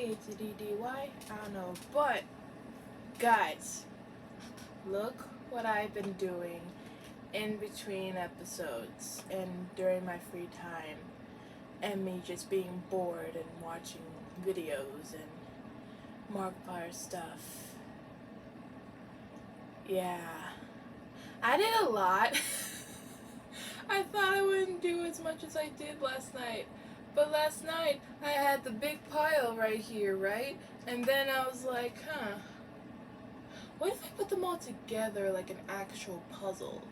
M.A.D.D.Y? I don't know. But, guys, look what I've been doing in between episodes and during my free time, and me just being bored and watching videos and Markiplier stuff. Yeah. I did a lot. I thought I wouldn't do as much as I did last night. But last night, I had the big pile right here, right? And then I was like, what if I put them all together like an actual puzzle?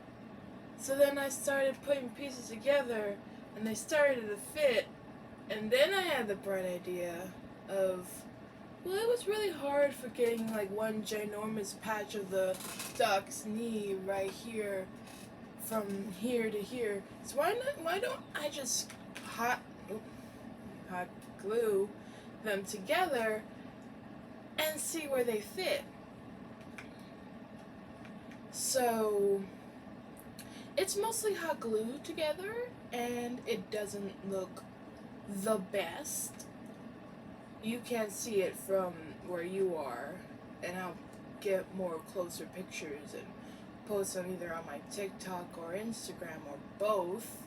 So then I started putting pieces together, and they started to fit. And then I had the bright idea of, well, it was really hard for getting like one ginormous patch of the duck's knee right here, from here to here. So why don't I just hot glue them together and see where they fit? So it's mostly hot glue together, and it doesn't look the best. You can't see it from where you are, and I'll get more closer pictures and post them either on my TikTok or Instagram or both.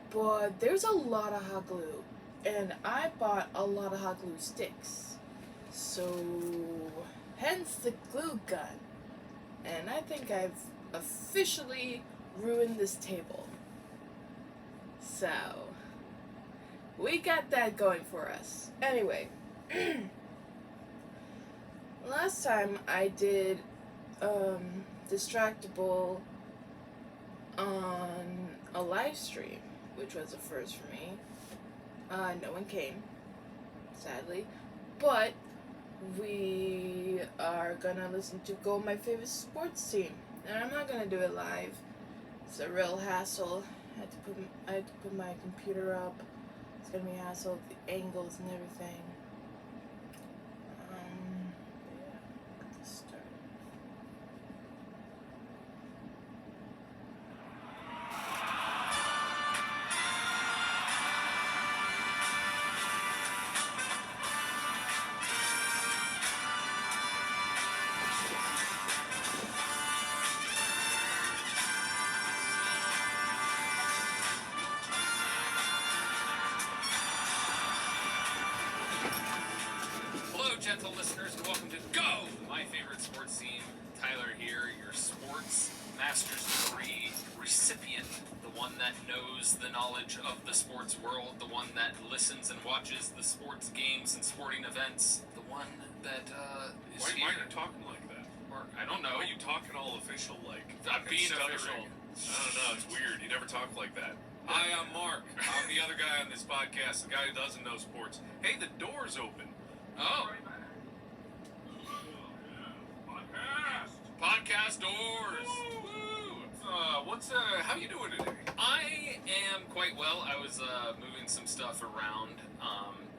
But there's a lot of hot glue, and I bought a lot of hot glue sticks. So hence the glue gun. And I think I've officially ruined this table. So we got that going for us. Anyway, last time I did Distractable on a live stream, which was a first for me. No one came, sadly, but we are gonna listen to Go My Favorite Sports Team, and I'm not gonna do it live. It's a real hassle. I had to put my computer up. It's gonna be a hassle with the angles and everything. Yeah, get this started. Gentle listeners, and welcome to Go, My Favorite Sports Team. Tyler here, your sports master's degree recipient, the one that knows the knowledge of the sports world, the one that listens and watches the sports games and sporting events, the one that is why here. are you talking like that? Or, I don't know. Why are you talking all official like? I'm being official. I don't know, it's weird. You never talk like that. Hi, I'm Mark. I'm the other guy on this podcast, the guy who doesn't know sports. Hey, the door's open. Oh. Podcast doors. Woo! How you doing today? I am quite well. I was moving some stuff around,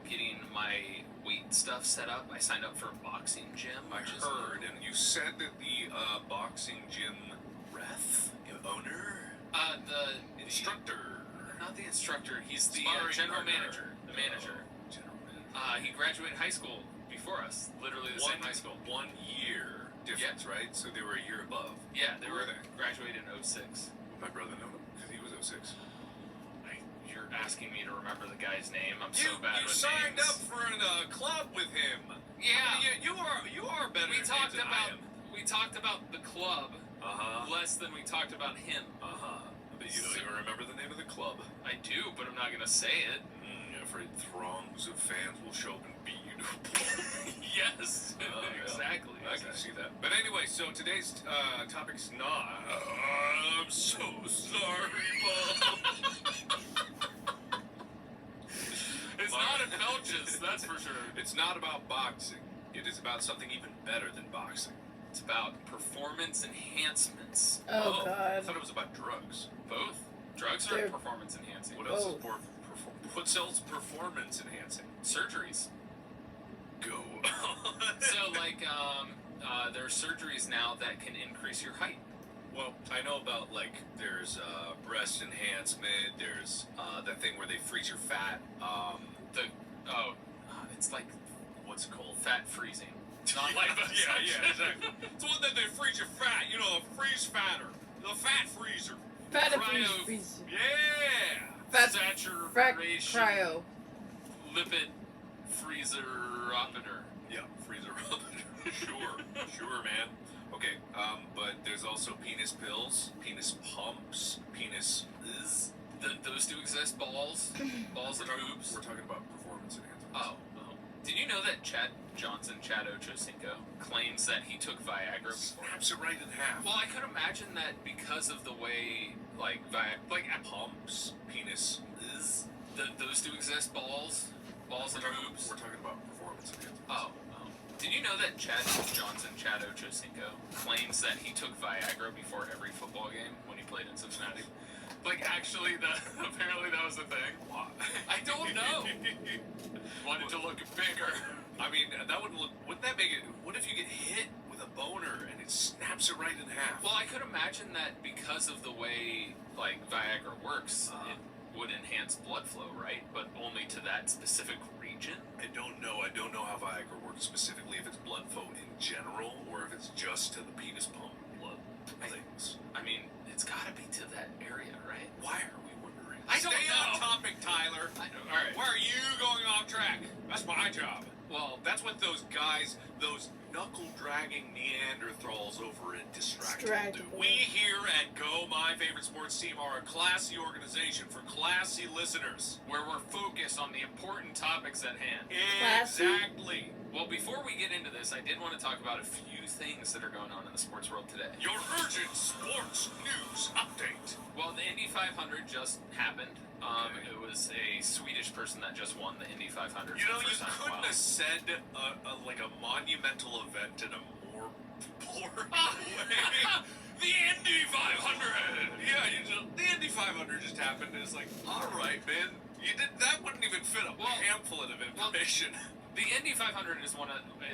getting my weight stuff set up. I signed up for a boxing gym. I heard, and you said that the boxing gym owner? The instructor. Not the instructor. He's the Sparring general partner. manager. The manager. General manager. He graduated high school before us. Literally the same high school. 1 year difference, right? So they were a year above. Yeah, they Who were were they? graduated in 06. Would my brother know him? Because he was 06. You're asking me to remember the guy's name. I'm so bad with You signed names. up for a club with him. Yeah. You are better We at talked names than I about am. we talked about the club less than we talked about him. But you don't even remember the name of the club. I do, but I'm not gonna say it. I'm afraid throngs of fans will show up and beat you to a pulp. Yes, exactly. I can see that. But anyway, so today's topic's not. I'm so sorry, Bob. It's not in Belches, that's for sure. It's not about boxing. It is about something even better than boxing. It's about performance enhancements. Oh, I God. thought it was about drugs. Both. Drugs are They're- performance enhancing. What else is Both. what sells performance enhancing? Surgeries. Go. So, like, there are surgeries now that can increase your height. Well, I know about, like, there's breast enhancement, there's that thing where they freeze your fat. It's like what's it called? Fat freezing. Non-liposuction. Yeah, exactly. It's one that they freeze your fat. You know, the freeze fatter. The fat freezer. Fat Cryo- freeze. Yeah. Fat Saturation. cryo. Lipid freezerometer. Yeah, freezer. Sure, man. Okay, but there's also penis pills, penis pumps, penis. Those do exist. Balls and boobs. We're talking about performance enhancements. Oh. Did you know that Chad Ochocinco claims that he took Viagra before? Snaps it right in half. Well, I could imagine that because of the way, like Pumps, penis. those do exist. Balls and boobs. We're talking about performance enhancements. Oh. Did you know that Chad Ochocinco claims that he took Viagra before every football game when he played in Cincinnati? Like, actually, apparently that was the thing. Why? I don't know. Wanted to look bigger. I mean, wouldn't that make it, what if you get hit with a boner and it snaps it right in half? Well, I could imagine that because of the way, like, Viagra works, it would enhance blood flow, right? But only to that specific region? I don't know how Viagra works specifically, if it's blood flow in general, or if it's just to the penis pump blood things. I mean, it's gotta be to that area, right? Why are we wondering? I don't Stay know. on topic, Tyler. All right. Why are you going off track? That's my job. Well, That's what those guys, those knuckle-dragging Neanderthals over at Distracted do. Distracted. We here at Go, My Favorite Sports Team, are a classy organization for classy listeners. where we're focused on the important topics at hand. Classy. Exactly. Well, before we get into this, I did want to talk about a few things that are going on in the sports world today. Your urgent sports news update. Well, the Indy 500 just happened. Okay. It was a Swedish person that just won the Indy 500 You for know, the you first time in a couldn't while. have said like a monumental event in a more poor way. The Indy 500! Yeah, the Indy 500 just happened, and it's like, all right, man, that wouldn't even fit a pamphlet of information. The Indy 500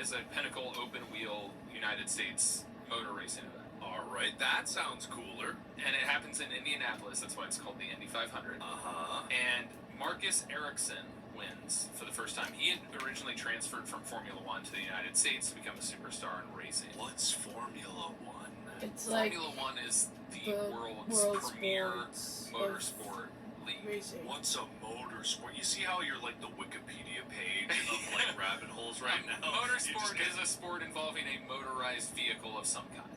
is a pinnacle open wheel United States motor racing event. All right, that sounds cooler. And it happens in Indianapolis, that's why it's called the Indy 500. And Marcus Ericsson wins for the first time. He had originally transferred from Formula One to the United States to become a superstar in racing. What's Formula One? It's like Formula One is the the world's premier sports motorsport league. racing. What's a motorsport? You see how you're like the Wikipedia page of like rabbit holes right now? Motorsport is a sport involving a motorized vehicle of some kind.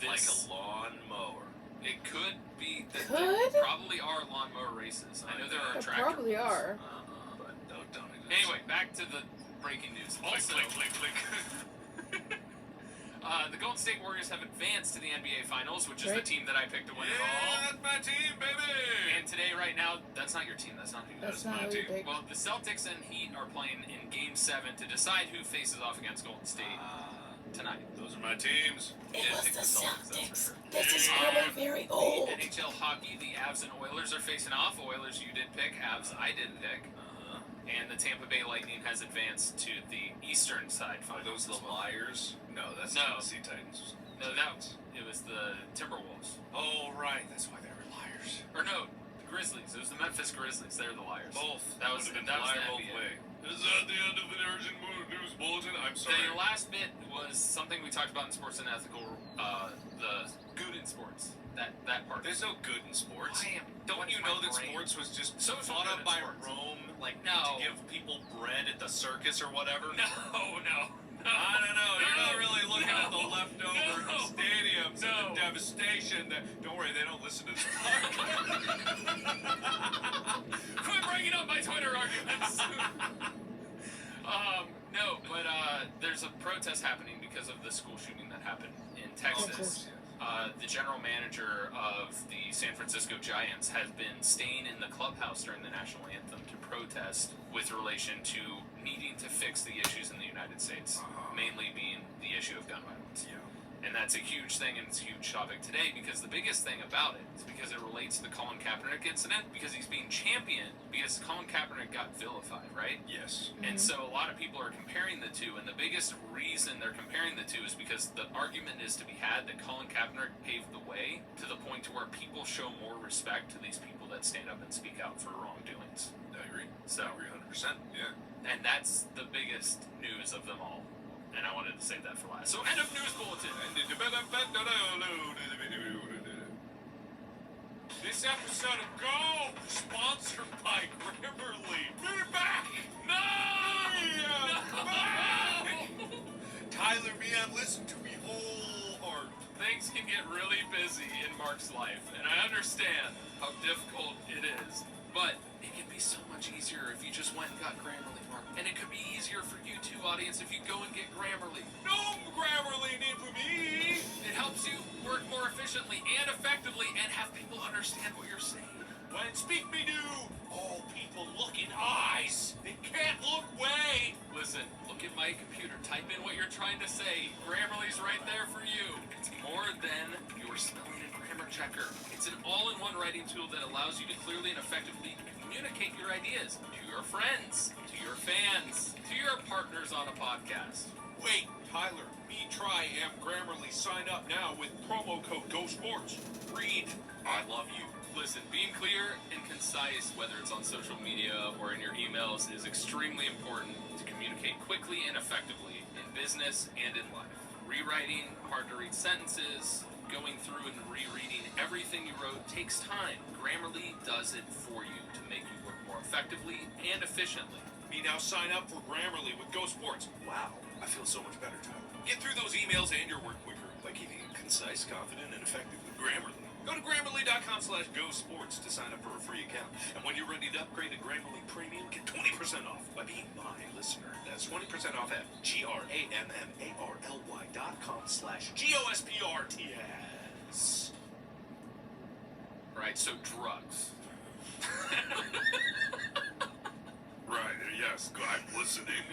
Like a lawnmower. It could be. Could? There probably are lawnmower races. I know there are There tractor probably ones. are. But don't Anyway, back to the breaking news. Also, click. the Golden State Warriors have advanced to the NBA Finals, which is the Right. team that I picked to win it Yeah, all. that's my team, baby. And today, right now, that's not your team. That's not who. That's my not really team. big. Well, the Celtics and Heat are playing in Game 7 to decide who faces off against Golden State tonight. Those are my teams. It Yeah, was pick the the Celtics, that's for Celtics. sure. This is Yeah. getting very old. NHL hockey, the Avs and Oilers are facing off. Oilers you did pick, Avs I didn't pick. And the Tampa Bay Lightning has advanced to the Eastern side Are finals. those the Liars? No, that's No. Tennessee Titans. No, it was the Timberwolves. Oh, right. That's why they were liars. Or no, the Grizzlies. It was the Memphis Grizzlies. They're the liars. Both. That was Would've been that was the liar both NBA. way. Is that the end of the urgent news bulletin? I'm sorry. The last bit was something we talked about in Sports and Ethical, the good in sports. That part. There's no good in sports. Don't What's you my know that brain? sports was just So is thought good up in by sports. Rome, like No. to give people bread at the circus or whatever? No. I don't know. You're not really looking at the No. leftover No. stadiums No. and the devastation. Don't worry, they don't listen to this podcast. Quit bringing up my Twitter arguments. No, but there's a protest happening because of the school shooting that happened in Texas. The general manager of the San Francisco Giants has been staying in the clubhouse during the national anthem to protest with relation to needing to fix the issues in the United States, mainly being the issue of gun violence. Yeah. And that's a huge thing, and it's a huge topic today, because the biggest thing about it is because it relates to the Colin Kaepernick incident, because he's being championed, because Colin Kaepernick got vilified, right? Yes. And so a lot of people are comparing the two, and the biggest reason they're comparing the two is because the argument is to be had that Colin Kaepernick paved the way to the point going to where people show more respect to these people that stand up and speak out for wrongdoings. I agree. So, I agree 100%. Yeah. and that's the biggest news of them all. And I wanted to save that for last. So, end of news bulletin. This episode of Go, sponsored by Grammarly. We're back! No! Back! Tyler, man, listen to me whole heart. Things can get really busy in Mark's life, and I understand how difficult it is. But it can be so much easier if you just went and got Grammarly, Mark. And it could be easier for you too, audience, if you go and get Grammarly. No Grammarly need for me! It helps you work more efficiently and effectively and have people understand what you're saying. When speak me do, all people look in eyes. They can't look way. Listen, look at my computer. Type in what you're trying to say. Grammarly's right there for you. It's more than your spelling and grammar checker. It's an all-in-one writing tool that allows you to clearly and effectively communicate your ideas to your friends, to your fans, to your partners on a podcast. Wait, Tyler, me try Grammarly. Sign up now with promo code GoSports. Read, I love you. Listen, being clear and concise, whether it's on social media or in your emails, is extremely important to communicate quickly and effectively in business and in life. Rewriting hard-to-read sentences, going through and rereading everything you wrote takes time. Grammarly does it for you to make you work more effectively and efficiently. Me now sign up for Grammarly with GoSports. Wow, I feel so much better, Tyler. Get through those emails and your work quicker by keeping it concise, confident, and effective with Grammarly. Go to Grammarly.com/GoSports to sign up for a free account. And when you're ready to upgrade to Grammarly Premium, get 20% off by being my listener. That's 20% off at GRAMMARLY.com/GOSPRTS. Right, so drugs. Right, yes, I'm listening.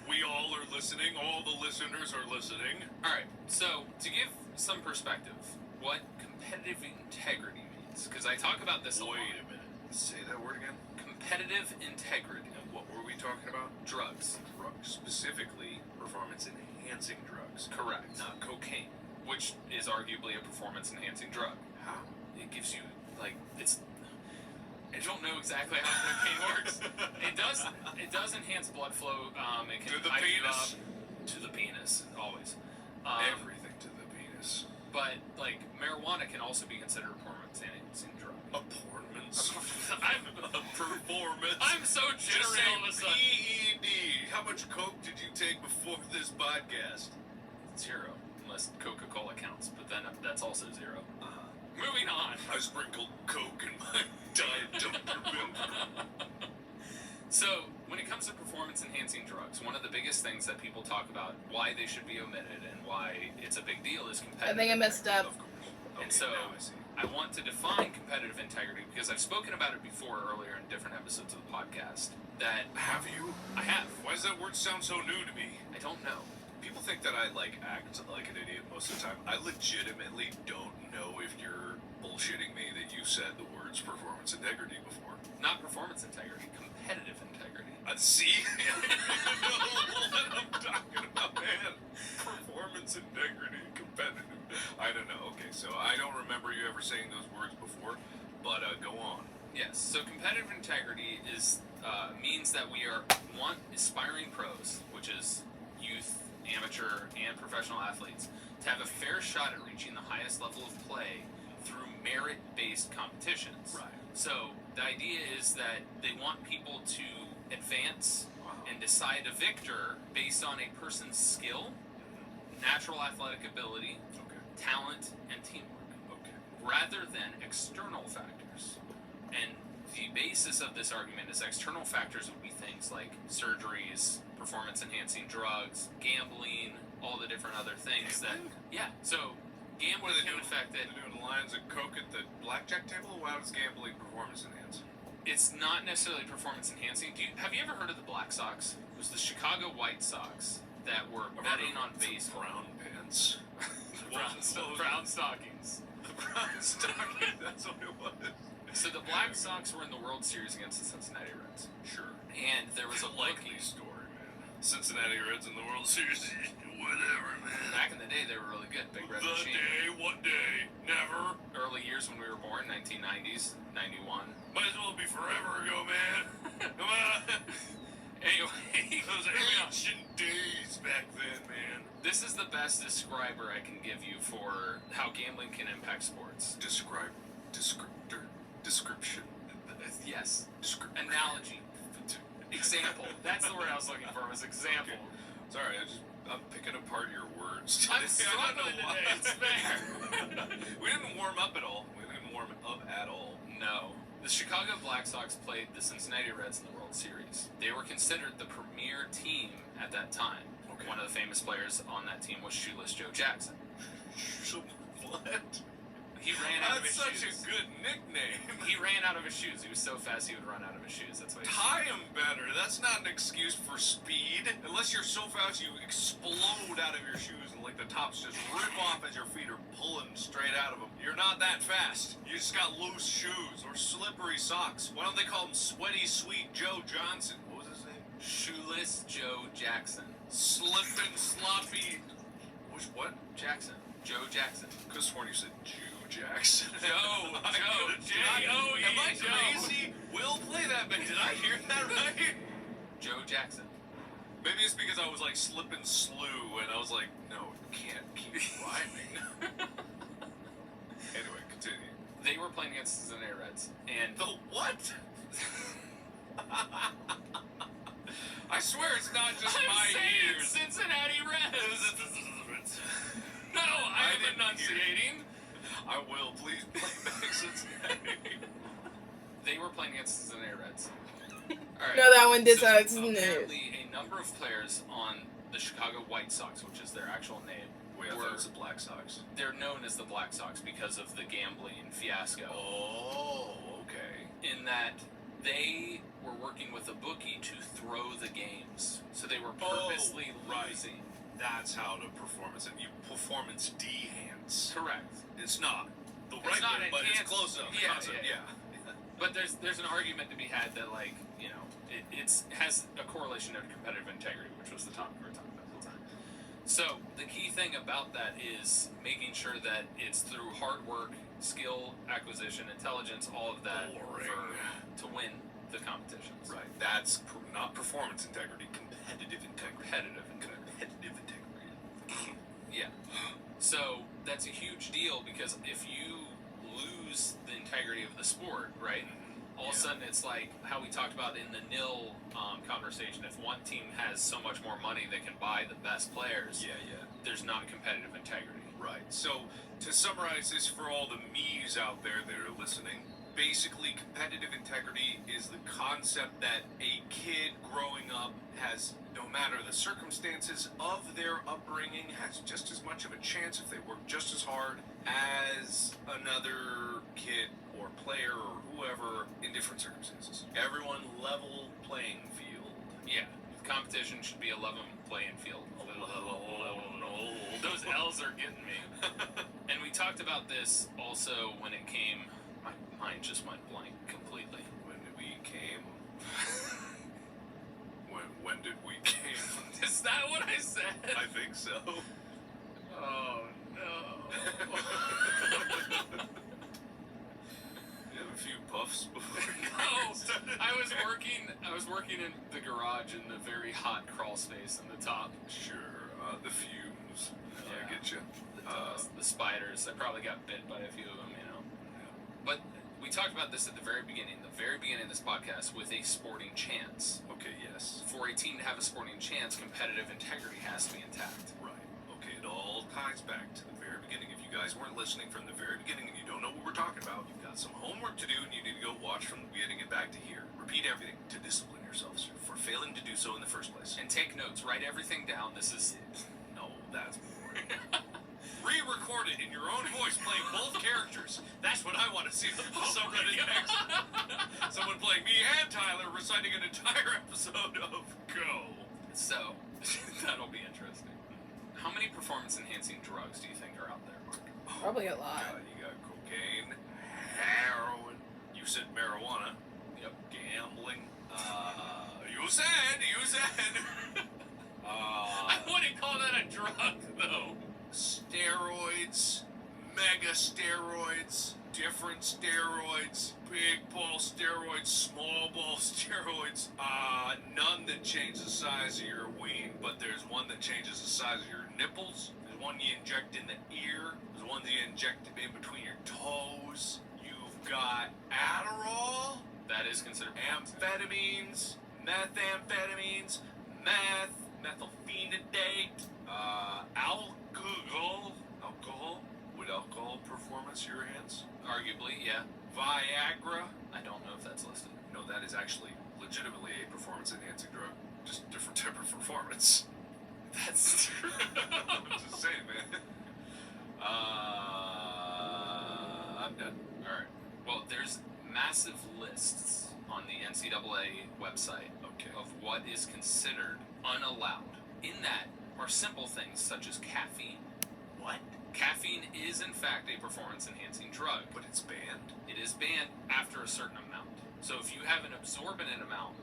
We all are listening. All the listeners are listening. Alright, so to give some perspective, what competitive integrity means, because I talk about this a lot. Wait a minute. Say that word again. Competitive integrity. And what were we talking about? Drugs. Drugs. Specifically, performance-enhancing drugs. Correct. Not cocaine. Which is arguably a performance-enhancing drug. How? It gives you, like, it's... I don't know exactly how cocaine works. It does enhance blood flow. It can To the hype you penis. up. To the penis, always. Everything to the penis. But, like, marijuana can also be considered a performance-enhancing drug. Performance. I'm Performance. I'm so Just jittery say all of a sudden. PED. How much coke did you take before this podcast? 0, unless Coca-Cola counts, but then that's also 0. Uh-huh. Moving on. I sprinkled coke in my Diet Dr. Pimp. So, when it comes to performance-enhancing drugs, one of the biggest things that people talk about, why they should be omitted and why it's a big deal, is I competitive think I messed integrity. up. Of course. And Okay, so, now I see. I want to define competitive integrity because I've spoken about it before earlier in different episodes of the podcast. That Have you? I have. Why does that word sound so new to me? I don't know. People think that I act like an idiot most of the time. I legitimately don't know if you're bullshitting me that you said the words performance integrity before. Not performance integrity, competitive integrity. See? I don't even know what I'm talking about, man. Performance integrity, competitive. I don't know. Okay, so I don't remember you ever saying those words before, but go on. Yes. So competitive integrity is means that we are aspiring pros, which is youth, amateur, and professional athletes, to have a fair shot at reaching the highest level of play through merit-based competitions. Right. So the idea is that they want people to advance and decide a victor based on a person's skill, natural athletic ability, Okay. talent, and teamwork, Okay. rather than external factors. And the basis of this argument is external factors would be things like surgeries, performance-enhancing drugs, gambling, all the different other things that... Yeah, so What gambling are they can doing? affect it. They're doing lines of coke at the blackjack table? How does gambling performance enhance? It's not necessarily performance-enhancing. Have you ever heard of the Black Sox? It was the Chicago White Sox that were betting on baseball. Brown pants. Brown stockings. The brown stocking. That's what it was. So the Black Sox were in the World Series against the Cincinnati Reds. Sure. And there was a likely story, man. Cincinnati Reds in the World Series. Whatever, man. Back in the day, they were really good. Big Red The Machine. day, what day? Never. Early years when we were born, 1990s, 91. Might as well be forever ago, man. Come on. Anyway, Those ancient days back then, man. this is the best describer I can give you for how gambling can impact sports. Description. Yes. Analogy. Example. That's the word I was looking for, was example. Okay. Sorry, I'm picking apart your words. I'm struggling today, it's fair. We didn't warm up at all. We didn't warm up at all. No. The Chicago Black Sox played the Cincinnati Reds in the World Series. They were considered the premier team at that time. Okay. One of the famous players on that team was Shoeless Joe Jackson. What? He ran out of his That's such shoes. a good nickname. He ran out of his shoes. He was so fast he would run out of his shoes. That's why. Tie him better. That's not an excuse for speed. Unless you're so fast you explode out of your shoes and like the tops just rip off as your feet are pulling straight out of them. You're not that fast. You just got loose shoes or slippery socks. Why don't they call him Sweaty Sweet Joe Johnson? What was his name? Shoeless Joe Jackson. Slippin' Sloppy. What? Jackson. Joe Jackson. Could have sworn you said Jew Jackson. Joe. Am I crazy? We'll play that, but did I hear that right? Joe Jackson. Maybe it's because I was like slipping slew and I was like, no, can't keep rhyming. Anyway, continue. They were playing against the Cincinnati Reds, and The what? I swear it's not just I'm my saying ears. Cincinnati Reds. No, I I'm didn't enunciating. I will, please play back Cincinnati. They were playing against the Cincinnati Reds. All right. No, that one did So suck, isn't it? apparently, a number of players on the Chicago White Sox, which is their actual name, Wait, I thought it was the Black Sox. they're known as the Black Sox because of the gambling fiasco. Oh, okay. In that they were working with a bookie to throw the games, so they were purposely right. losing. That's how the performance and you performance de-hance. Correct. It's not the It's right not way, but it's enhanced. close enough. The Yeah, concept, yeah. But there's an argument to be had that, like, you know, it has a correlation to competitive integrity, which was the topic we were talking about the whole time. So the key thing about that is making sure that it's through hard work, skill, acquisition, intelligence, all of that Boring. to win the competitions. Right. That's not performance integrity, competitive integrity. Competitive Competitive integrity. Yeah. So that's a huge deal because if you lose the integrity of the sport, right? All of a sudden, it's like how we talked about in the nil conversation. If one team has so much more money they can buy the best players, Yeah. there's not competitive integrity. Right. So to summarize this for all the me's out there that are listening, basically competitive integrity is the concept that a kid growing up has, no matter the circumstances of their upbringing, has just as much of a chance if they work just as hard as another kid or player or whoever in different circumstances. Everyone level playing field. Yeah, competition should be a level playing field. Those L's are getting me. And we talked about this also when it came. My mind just went blank completely. When we came. When did we came? Is that what I said? I think so. Oh no. You have a few puffs before. No, I was working in the garage in the very hot crawl space in the top. Sure, the fumes. I Yeah. get you. The dust, the spiders. I probably got bit by a few of them, you know. But we talked about this at the very beginning of this podcast, with a sporting chance. Okay, yes. For a team to have a sporting chance, competitive integrity has to be intact. Right. Okay, it all ties back to the very beginning. If you guys weren't listening from the very beginning and you don't know what we're talking about, you've got some homework to do and you need to go watch from the beginning and back to here. Repeat everything to discipline yourselves for failing to do so in the first place. And take notes. Write everything down. This is... No, that's boring. Re-record it in your own voice, playing both characters. That's what I want to see on the subreddit next. Someone playing me and Tyler reciting an entire episode of Go. So, that'll be interesting. How many performance-enhancing drugs do you think are out there, Mark? Probably a lot. God, you got cocaine, heroin. You said marijuana. Yep. Gambling. You said. I wouldn't call that a drug, though. Steroids, meth. mega steroids, different steroids, big ball steroids, small ball steroids. None that change the size of your ween, but there's one that changes the size of your nipples. There's one you inject in the ear. There's one that you inject in between your toes. You've got Adderall. That is considered Amphetamines, methamphetamines, meth, methylphenidate, alcohol. Would alcohol performance your hands? arguably, yeah. Viagra. I don't know if that's listed. No, that is actually legitimately a performance-enhancing drug. Just different type of performance. That's true. I'm just saying, man. I'm done. All right. Well, there's massive lists on the NCAA website of what is considered unallowed. In that are simple things such as caffeine. What? Caffeine is, in fact, a performance-enhancing drug. But it's banned? It is banned after a certain amount. So if you have an absorbent amount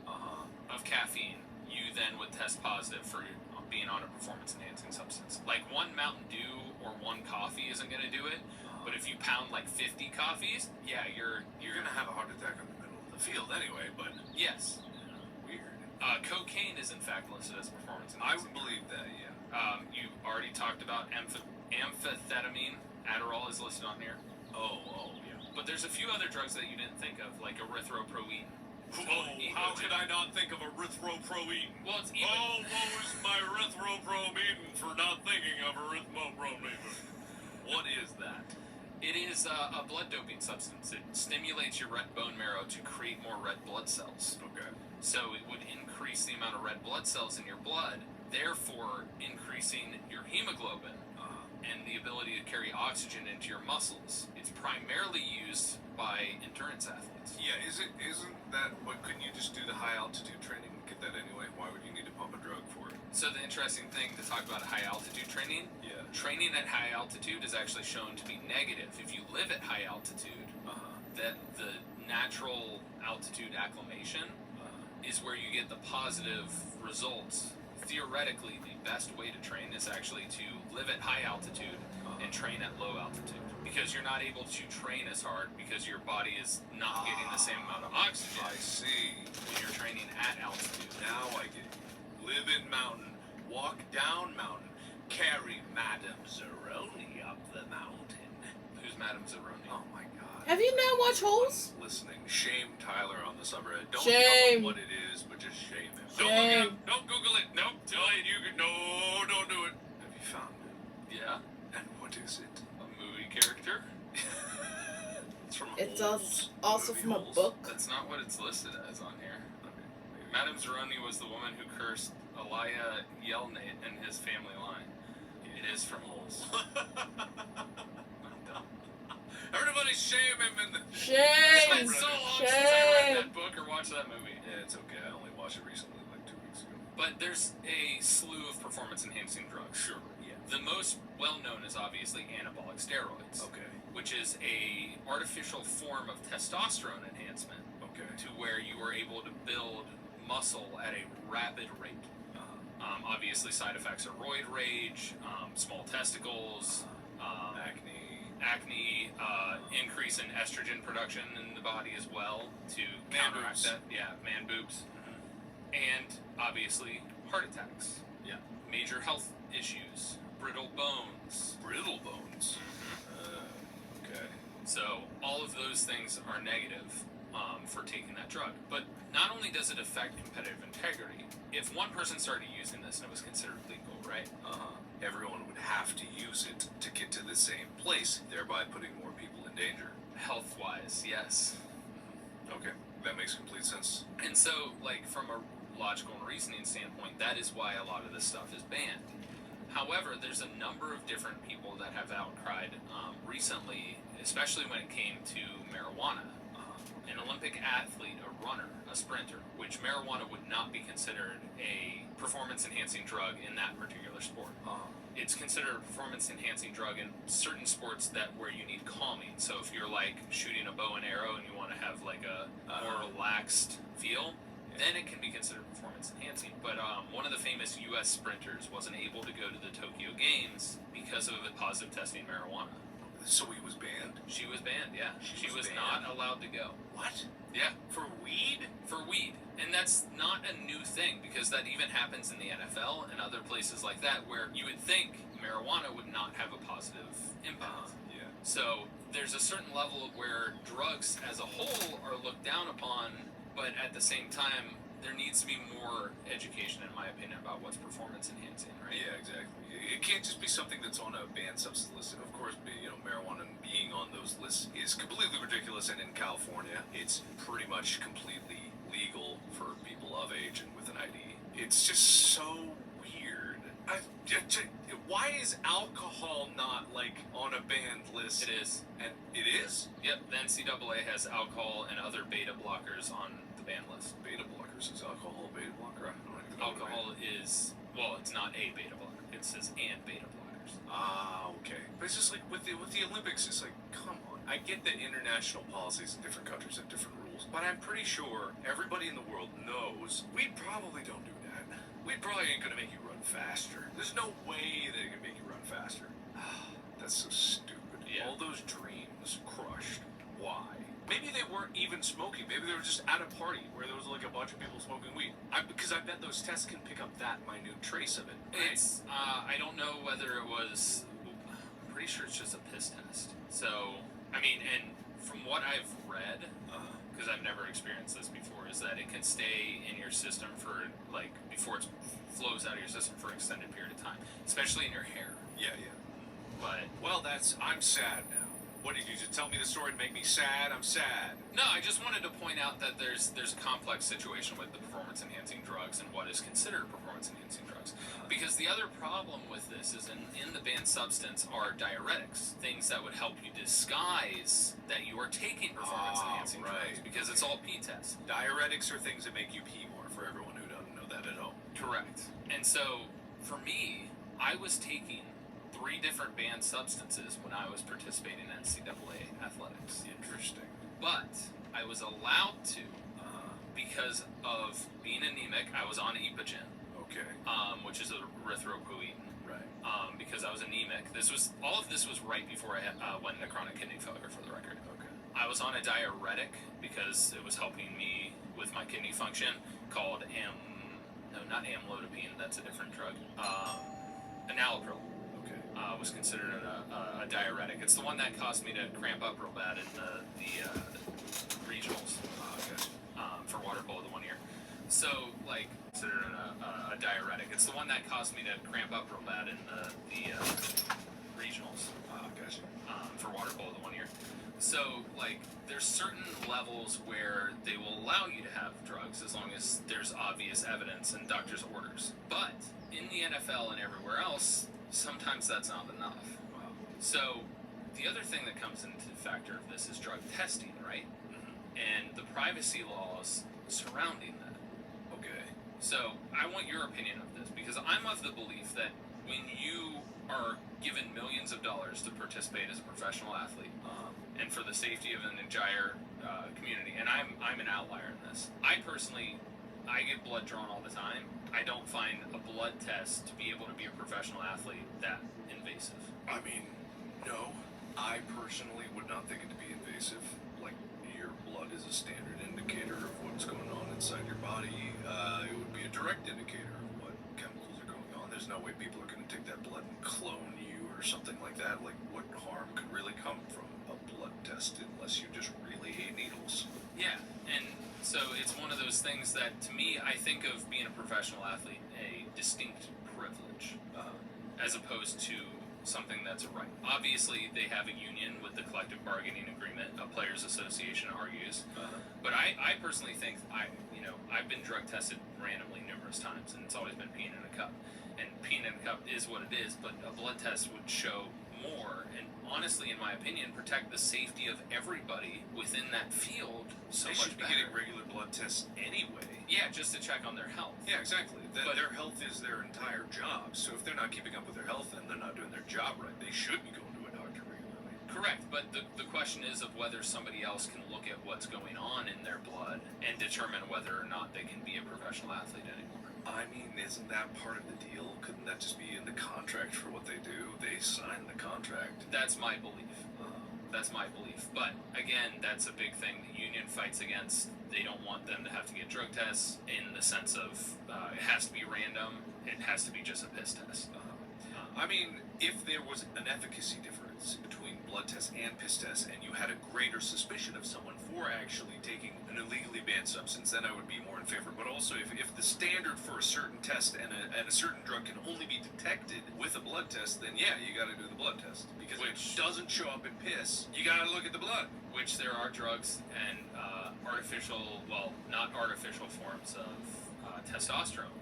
of caffeine, you then would test positive for being on a performance-enhancing substance. Like one Mountain Dew or one coffee isn't going to do it, but if you pound like 50 coffees, yeah, you're You're gonna have a heart attack in the middle of the field anyway, but yes. weird. Cocaine is in fact listed as I performance-enhancing. would believe that, yeah. You already talked about amphetamine. Adderall is listed on here. Oh, yeah. But there's a few other drugs that you didn't think of, like erythropoietin. Oh, how could I not think of erythropoietin? Well, it's even... Oh, what was my erythropoietin for not thinking of erythropoietin? What is that? It is a blood doping substance. It stimulates your red bone marrow to create more red blood cells. Okay. So it would increase the amount of red blood cells in your blood, therefore increasing your hemoglobin and the ability to carry oxygen into your muscles. It's primarily used by endurance athletes. Yeah, isn't that what, couldn't you just do the high altitude training and get that anyway? Why would you need to pump a drug for it? So the interesting thing to talk about high altitude training, Yeah. training at high altitude is actually shown to be negative. If you live at high altitude, that the natural altitude acclimation is where you get the positive results. Theoretically, the best way to train is actually to live at high altitude and train at low altitude, because you're not able to train as hard because your body is not getting the same amount of oxygen I see. when you're training at altitude. Now I get it. Live in mountain, walk down mountain, carry Madame Zeroni up the mountain. Who's Madame Zeroni? Oh my god. Have you not watched Holes? Listening. Shame Tyler on the subreddit. Don't Shame. tell him what it is, but just shame him. Shame. Don't look it up. Don't Google it. Nope. Tell it. You can. No, don't do it. Have you found it? Yeah, And what is it? a movie character. It's from It's Holes. also Movie from a Holes. book. That's not what it's listed as on here. Okay, maybe. Madame Zeroni was the woman who cursed Elia Yelnat and his family line. It is from Holes. I'm done. Everybody shame him in the. It's Shame! been so long since I read Shame! that book or watched that movie. Yeah, it's okay. I only watched it recently, like 2 weeks ago. But there's a slew of performance-enhancing drugs. Sure. Yeah. The most well-known is obviously anabolic steroids, Okay. which is a artificial form of testosterone enhancement Okay. to where you are able to build muscle at a rapid rate. Obviously, side effects are roid rage, small testicles, acne, increase in estrogen production in the body as well to counteract boobs. that. Yeah, man boobs. And obviously, heart attacks. Yeah. Major health issues, brittle bones. Brittle bones. Okay. So all of those things are negative for taking that drug. But not only does it affect competitive integrity, if one person started using this and it was considered legal, right? Everyone would have to use it to get to the same place, thereby putting more people in danger. Health-wise, yes. Okay. That makes complete sense. And so, like, from a logical and reasoning standpoint, that is why a lot of this stuff is banned. However, there's a number of different people that have outcried recently, especially when it came to marijuana. An Olympic athlete, a runner, a sprinter, which marijuana would not be considered a performance-enhancing drug in that particular sport. It's considered a performance-enhancing drug in certain sports that where you need calming. So if you're like shooting a bow and arrow and you want to have like a more relaxed feel, then it can be considered performance-enhancing. But one of the famous U.S. sprinters wasn't able to go to the Tokyo Games because of a positive testing marijuana. So he was banned? She was banned, yeah. She was banned? not allowed to go. What? Yeah. For weed? For weed. And that's not a new thing, because that even happens in the NFL and other places like that, where you would think marijuana would not have a positive impact. Yeah. So there's a certain level where drugs as a whole are looked down upon, but at the same time, there needs to be more education, in my opinion, about what's performance enhancing, right? Yeah, exactly. It can't just be something that's on a banned substance list. Of course, marijuana being on those lists is completely ridiculous. And in California, it's pretty much completely legal for people of age and with an ID. It's just so weird. Why is alcohol not on a banned list? It is. And it is? Yep. The NCAA has alcohol and other beta blockers on the ban list. Beta blockers. Is alcohol a beta blocker? I don't know. Alcohol is, well, it's not a beta blocker. It says and beta blockers. Ah, okay. But it's just with the Olympics, it's come on. I get that international policies in different countries have different rules, but I'm pretty sure everybody in the world knows we probably don't do that. We probably ain't gonna make you run faster. There's no way they can make you run faster. That's so stupid. Yeah. All those dreams crushed. Why? Maybe they weren't even smoking. Maybe they were just at a party where there was a bunch of people smoking weed. Because I bet those tests can pick up that minute trace of it. Right? It's, I don't know whether it was, I'm pretty sure it's just a piss test. So, I mean, and from what I've read, because I've never experienced this before, is that it can stay in your system for, before it flows out of your system for an extended period of time, especially in your hair. Yeah. But, well, I'm sad now. What did you just tell me the story to make me sad? I'm sad. no, I just wanted to point out that there's a complex situation with the performance-enhancing drugs and what is considered performance-enhancing drugs. Because the other problem with this is in the banned substance are diuretics, things that would help you disguise that you are taking performance-enhancing drugs, because it's all P-test. Diuretics are things that make you pee more, for everyone who doesn't know that at all. Correct. And so, for me, I was taking 3 different banned substances when I was participating in NCAA athletics. Interesting. But I was allowed to, because of being anemic, I was on Epogen. Okay. Which is erythropoietin. Right. Because I was anemic. All of this was right before I went into chronic kidney failure, for the record. Okay. I was on a diuretic because it was helping me with my kidney function, called not amlodipine, that's a different drug. Enalapril. Okay. Was considered a diuretic. It's the one that caused me to cramp up real bad in the regionals for water polo the 1 year. So, considered a diuretic. It's the one that caused me to cramp up real bad in the regionals for water polo the 1 year. So, there's certain levels where they will allow you to have drugs as long as there's obvious evidence and doctor's orders. But in the NFL and everywhere else, sometimes that's not enough. Wow. So, the other thing that comes into the factor of this is drug testing, right? Mm-hmm. And the privacy laws surrounding that. Okay. So, I want your opinion of this, because I'm of the belief that when you are given millions of dollars to participate as a professional athlete, and for the safety of an entire community, and I'm an outlier in this. I get blood drawn all the time. I don't find a blood test to be able to be a professional athlete that invasive. I mean, no. I personally would not think it to be invasive. Your blood is a standard indicator of what's going on inside your body. It would be a direct indicator of what chemicals are going on. There's no way people are going to take that blood and clone you or something like that. What harm could really come from a blood test unless you just really hate needles? Yeah, and so it's one of those things that, to me, I think of being a professional athlete a distinct privilege, as opposed to something that's a right. Obviously, they have a union with the collective bargaining agreement, a players' association argues. But I personally think I've been drug tested randomly numerous times, and it's always been peeing in a cup. And peeing in a cup is what it is, but a blood test would show more, and honestly, in my opinion, protect the safety of everybody within that field so They much should be better. getting regular blood tests anyway. Yeah, just to check on their health. Yeah, exactly. But- Their health is their entire job. So if they're not keeping up with their health, then they're not doing their job right. They should be going to a doctor regularly. Correct, but the question is of whether somebody else can look at what's going on in their blood and determine whether or not they can be a professional athlete anymore. I mean, isn't that part of the deal? Couldn't that just be in the contract for what they do? They sign the contract. That's my belief. That's my belief. But again, that's a big thing the union fights against. They don't want them to have to get drug tests in the sense of it has to be random. It has to be just a piss test. I mean, if there was an efficacy difference between blood tests and piss tests, and you had a greater suspicion of someone for actually taking an illegally banned substance, then I would be more in favor. But also, if the standard for a certain test and a certain drug can only be detected with a blood test, then yeah, you got to do the blood test. Because if it doesn't show up in piss, you got to look at the blood. Which there are drugs and not artificial forms of testosterone,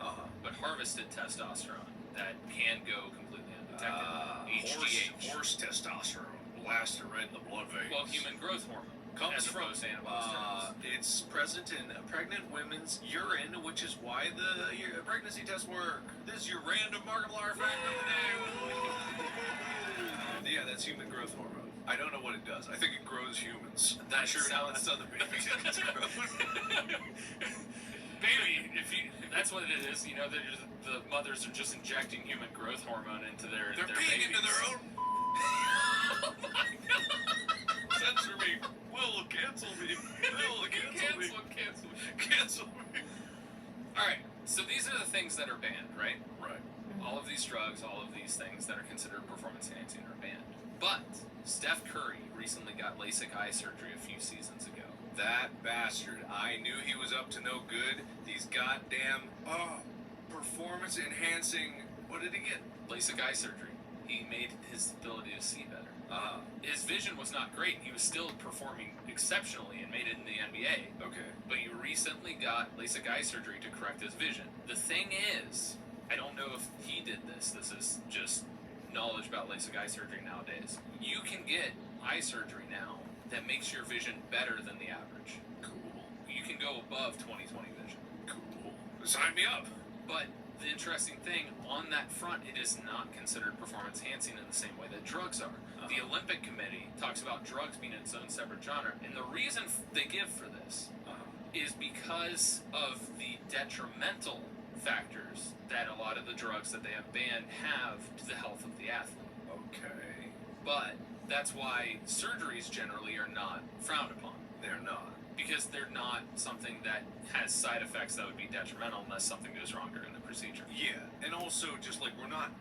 but harvested testosterone that can go completely undetected. HGH. Horse testosterone blasted right in the blood veins. Well, human growth hormone. Comes as from opposed to anabolic steroids. it's present in pregnant women's urine, which is why the pregnancy tests work. This is your random Markiplier fact of the day. Yeah, that's human growth hormone. I don't know what it does. I think it grows humans. That sure sounds- how it's other babies. Baby, that's what it is. You know, the mothers are just injecting human growth hormone into their They're babies. peeing into their own. Oh my god! Censor me. Will cancel me. Will cancel me. Cancel. Cancel me. All right. So these are the things that are banned, right? Right. All of these drugs, all of these things that are considered performance enhancing are banned. But Steph Curry recently got LASIK eye surgery a few seasons ago. That bastard. I knew he was up to no good. These goddamn performance enhancing. What did he get? LASIK eye surgery. He made his ability to see better. His vision was not great. He was still performing exceptionally and made it in the NBA. Okay. But he recently got LASIK eye surgery to correct his vision. The thing is, I don't know if he did this. This is just knowledge about LASIK eye surgery nowadays. You can get eye surgery now that makes your vision better than the average. Cool. You can go above 20/20 vision. Cool. Sign me up. But the interesting thing, on that front, it is not considered performance enhancing in the same way that drugs are. The Olympic Committee talks about drugs being its own separate genre, and the reason they give for this is because of the detrimental factors that a lot of the drugs that they have banned have to the health of the athlete. Okay. But that's why surgeries generally are not frowned upon. They're not. Because they're not something that has side effects that would be detrimental unless something goes wrong during the procedure. Yeah, and also just like we're not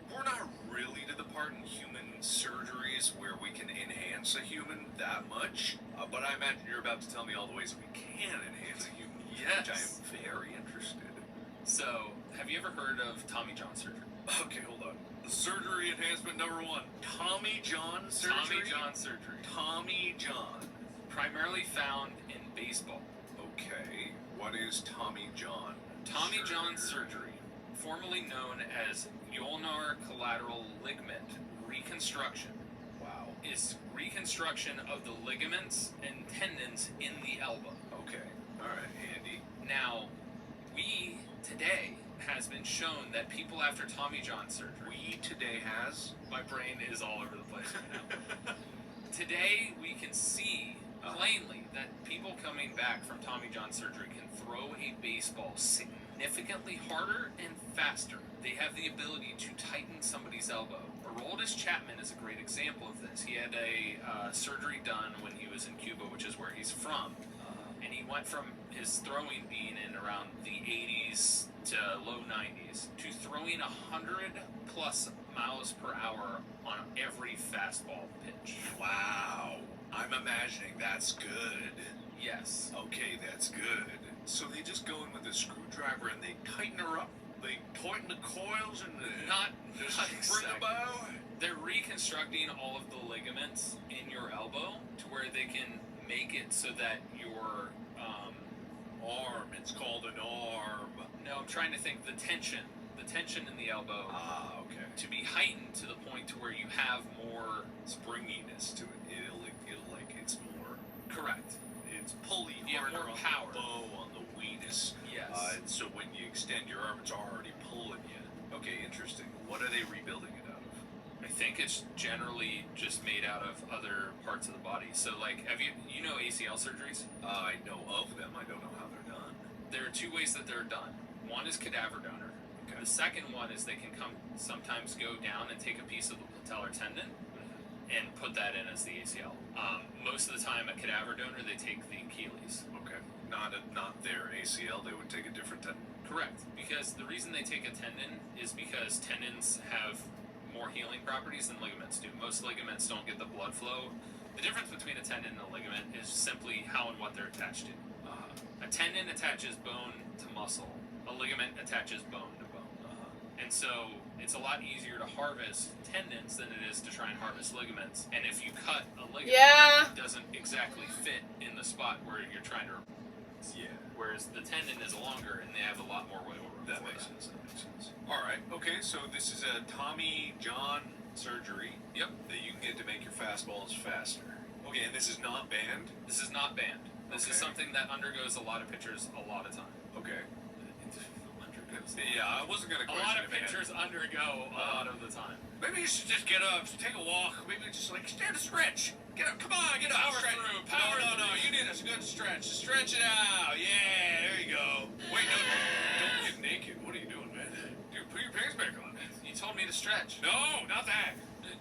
really to the part in human surgeries where we can enhance a human that much. But I imagine you're about to tell me all the ways we can enhance a human. Yes. Which I am very interested. So, have you ever heard of Tommy John surgery? Okay, hold on. Surgery enhancement number 1. Tommy John surgery. Tommy John surgery. Tommy John. Primarily found in baseball. Okay. What is Tommy John? Tommy John surgery, formerly known as ulnar collateral ligament reconstruction, Wow. is reconstruction of the ligaments and tendons in the elbow. Okay. All right, Andy. Now, today has been shown that people after Tommy John surgery, We today has. my brain is all over the place right now. Today we can see plainly that people coming back from Tommy John surgery can throw a baseball significantly harder and faster. They have the ability to tighten somebody's elbow. Aroldis Chapman is a great example of this. He had a surgery done when he was in Cuba, which is where he's from. And he went from his throwing being in around the 80s to low 90s to throwing 100 plus miles per hour on every fastball pitch. Wow. I'm imagining that's good. Yes. Okay, that's good. So they just go in with a screwdriver and they tighten her up? They tighten the coils and Not just bring exactly. the bow? They're reconstructing all of the ligaments in your elbow to where they can make it so that your Arm. It's called an arm. no, I'm trying to think the tension in the elbow Okay. to be heightened to the point to where you have more Springiness to it. It'll it's more. correct. It's pulley You have harder more on power. the bow, on the weenus. Yes. And so when you extend your arm, it's already pulling you. Okay, interesting. What are they rebuilding it out of? I think it's generally just made out of other parts of the body. So like have you know ACL surgeries? I know of them. I don't know how they're done. There are two ways that they're done. One is cadaver donor, Okay. The second one is they can sometimes go down and take a piece of the patellar tendon and put that in as the ACL. Most of the time, a cadaver donor, they take the Achilles. Okay. Not their ACL. They would take a different tendon. Correct. Because the reason they take a tendon is because tendons have more healing properties than ligaments do. Most ligaments don't get the blood flow. The difference between a tendon and a ligament is simply how and what they're attached to. A tendon attaches bone to muscle. A ligament attaches bone to bone. And so it's a lot easier to harvest tendons than it is to try and harvest ligaments. And if you cut a ligament, it doesn't exactly fit in the spot where you're trying to. Yeah. Whereas the tendon is longer and they have a lot more wiggle room. That makes sense. All right. Okay. So this is a Tommy John surgery. Yep. That you can get to make your fastballs faster. Okay. And this is not banned. This is not banned. This is something that undergoes a lot of pitchers a lot of time. Okay. Yeah, I wasn't gonna. A lot of pitchers undergo a lot of the time. Maybe you should just get up, take a walk. Maybe just like stand a stretch. Get up, come on, get up. Power through. No. You need a good stretch. Stretch it out. Yeah, there you go. Wait, no, don't get naked. What are you doing, man? Dude, put your pants back on. You told me to stretch. No, not that.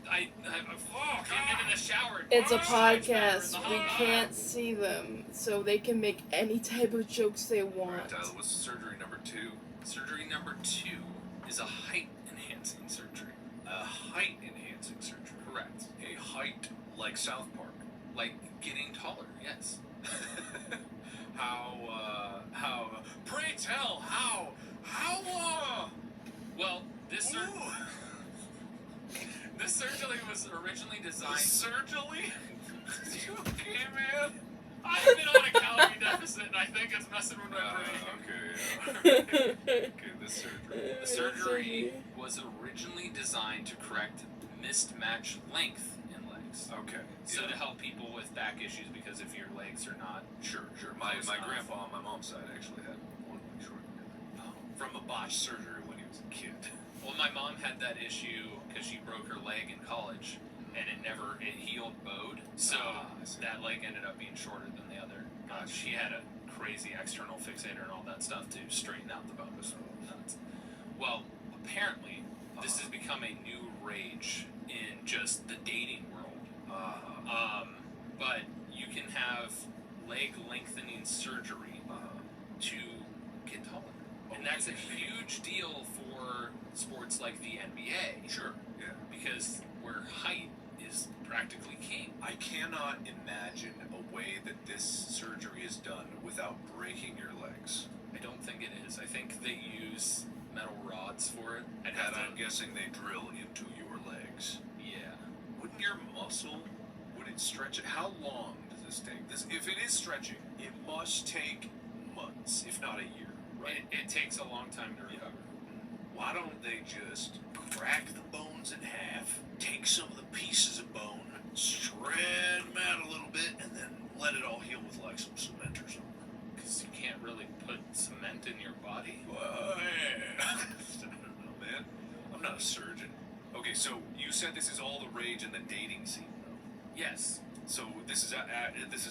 I'm getting into the shower. It's a podcast. We can't see them, so they can make any type of jokes they All want. right, Tyler, what's surgery number 2? Surgery number 2 is a height-enhancing surgery. A height-enhancing surgery. Correct. A height like South Park. Like getting taller, yes. How, pray tell, how, well, this surgery was originally designed... Surgery? You okay, man? I've been on a calorie deficit, and I think it's messing with my brain. Okay, this surgery. The surgery was originally designed to correct mismatched length in legs. Okay. So to help people with back issues, because if your legs are not... Sure. My grandpa on my mom's side actually had one leg short. From a botched surgery when he was a kid. Well, my mom had that issue because she broke her leg in college, and it healed bowed, so that leg ended up being shorter than the other. She had a crazy external fixator and all that stuff to straighten out the bone. So nuts. Well, apparently, this has become a new rage in just the dating world. But you can have leg lengthening surgery to get taller. And that's a huge deal for sports like the NBA. Sure, yeah. Because where height is practically king. I cannot imagine a way that this surgery is done without breaking your legs. I don't think it is. I think they use metal rods for it. And I'm guessing they drill into your legs. Yeah. Wouldn't your muscle, would it stretch it? How long does this take? If it is stretching, it must take months, if not a year. Right. It takes a long time to recover. Why don't they just crack the bones in half, take some of the pieces of bone, shred them out a little bit, and then let it all heal with like some cement or something? Because you can't really put cement in your body. Well, yeah. I don't know, man. I'm not a surgeon. Okay, so you said this is all the rage in the dating scene, though. Yes. So this is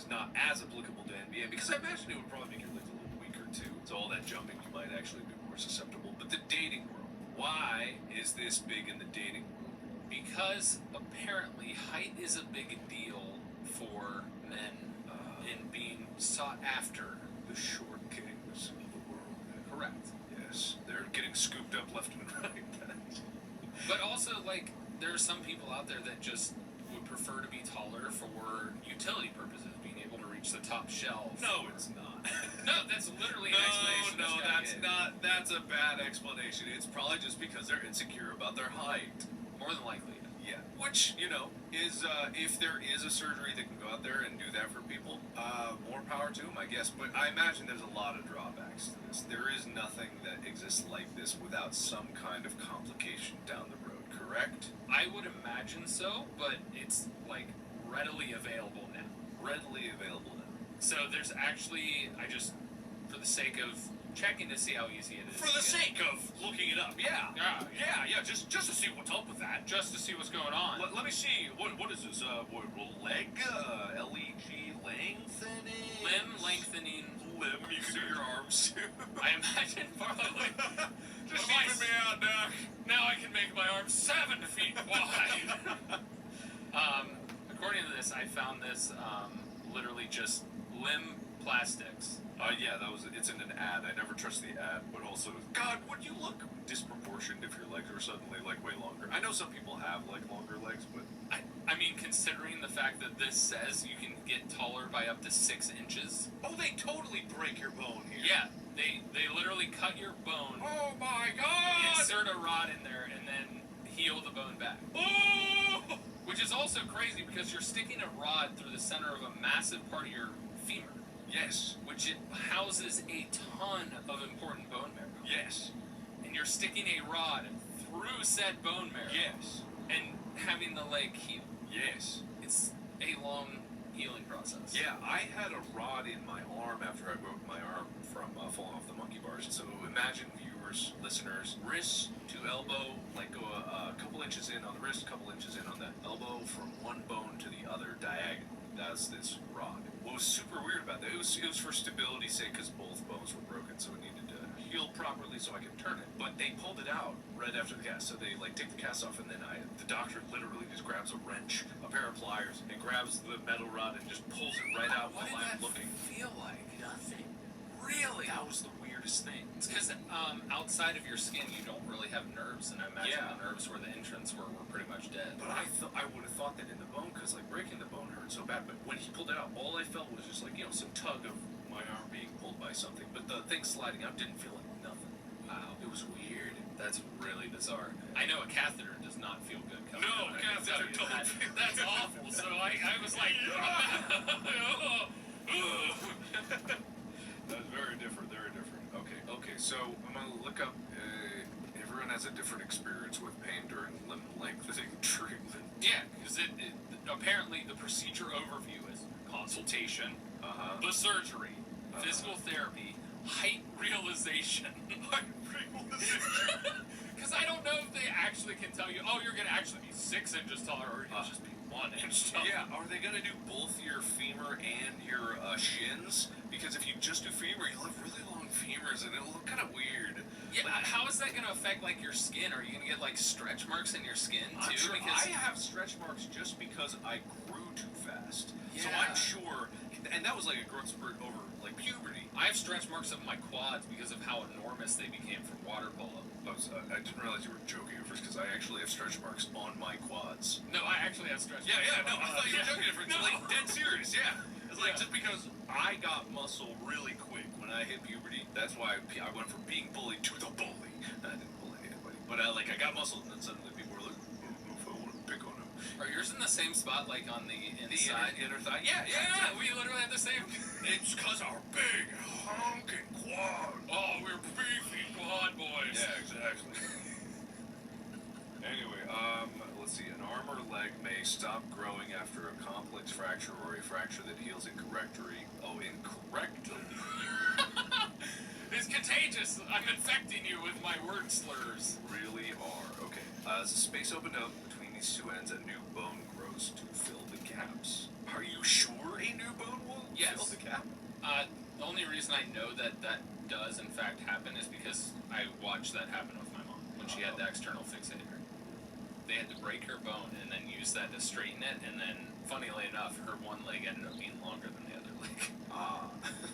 not as applicable to NBA, because I imagine it would probably make your legs a little weaker too. So all that jumping, you might actually be more susceptible. But the dating world, why is this big in the dating world? Because apparently height is a big deal for men in being sought after. The short kings of the world. Correct. Yes, they're getting scooped up left and right. But also, like, there are some people out there that just would prefer to be taller for utility purposes, being able to reach the top shelf. No, it's not. No, that's literally an explanation. No, that's not. That's a bad explanation. It's probably just because they're insecure about their height. More than likely. Yeah, which, is, if there is a surgery that can go out there and do that for people, more power to them, I guess. But I imagine there's a lot of drawbacks to this. There is nothing that exists like this without some kind of complication down the road, correct? I would imagine so, but it's, like, readily available now. Readily available now. So there's actually, for the sake of checking to see how easy it is. For the sake of looking it up, yeah, just to see what's up with that. Just to see what's going on. Let me see, what is this, leg, L-E-G, lengthening? Limb lengthening. Limb, you can do your arms too. I imagine probably. Just What am I even me out, Doc. Now I can make my arms 7 feet wide. According to this, I found this literally just limb plastics. Yeah, it's in an ad. I never trust the ad, but also, God, would you look disproportioned if your legs were suddenly like way longer? I know some people have like longer legs, but I mean, considering the fact that this says you can get taller by up to 6 inches. oh, they totally break your bone here. Yeah, they literally cut your bone, Oh my God! insert a rod in there, and then heal the bone back. Oh! Which is also crazy because you're sticking a rod through the center of a massive part of your femur, Yes. which it houses a ton of important bone marrow. Yes. And you're sticking a rod through said bone marrow. Yes. And having the leg heal. Yes. It's a long healing process. Yeah, I had a rod in my arm after I broke my arm from falling off the monkey bars. So imagine, viewers, listeners, wrist to elbow, like go a couple inches in on the wrist, a couple inches in on the elbow, from one bone to the other diagonally. That's this rod. What was super weird about that, it was for stability's sake because both bones were broken, so it needed to heal properly so I could turn it. But they pulled it out right after the cast, so they like take the cast off, and then the doctor literally just grabs a wrench, a pair of pliers, and grabs the metal rod and just pulls it right out What while did I'm that looking. feel like? Nothing. Really? That was the weirdest thing. It's because outside of your skin, you don't really have nerves, and I imagine Yeah. the nerves where the entrance were pretty much dead. But I would have thought that in the bone, because like breaking the bone hurt so bad. But when he pulled it out, all I felt was just like, some tug of my arm being pulled by something. But the thing sliding out didn't feel like nothing. Wow, it was weird. That's really bizarre. I know a catheter does not feel good. coming No, out. I can tell catheter you don't that. feel That's awful. So I was like, That's very different. Very different. Okay. So I'm gonna look up. Everyone has a different experience with pain during limb lengthening treatment. yeah, because apparently the procedure overview is consultation, the surgery, physical therapy, height realization. Because I don't know if they actually can tell you, oh, you're going to actually be 6 inches taller, or you'll just be 1 inch taller. Yeah, are they gonna do both your femur and your shins? Because if you just do femur, you'll have really long femurs, and it'll look kind of weird. Yeah, how is that going to affect like your skin? Are you going to get like stretch marks in your skin too? I'm sure Because I have stretch marks just because I grew too fast. So Yeah. I'm sure, and that was like a growth spurt over like puberty. I have stretch marks of my quads because of how enormous they became from water polo. I didn't realize you were joking at first because I actually have stretch marks on my quads. No, I actually have stretch Yeah, marks. no, I thought you were joking at first. No. Like dead serious, yeah. It's like Yeah. just because I got muscle really quick when I hit puberty. That's why I went from being bullied to the bully. I didn't bully anybody, but I got muscle, and then suddenly people were like, "Oof, I want to pick on him." Are yours in the same spot, like on the The inside? inner thigh, yeah. Yeah, we literally have the same. It's because our big honking quad. Oh, we're beefy quad boys. Yeah, exactly. Anyway, let's see. An arm or leg may stop growing after a complex fracture or a fracture that heals incorrectly. Oh, incorrectly. It's contagious. I'm infecting you with my word slurs. Really are. Okay. As the space opened up between these two ends, a new bone grows to fill the gaps. Are you sure a new bone will fill the gap? The only reason I know that does in fact happen is because I watched that happen with my mom when she had the external fixator. They had to break her bone and then use that to straighten it, and then, funnily enough, her one leg ended up being longer than the other leg.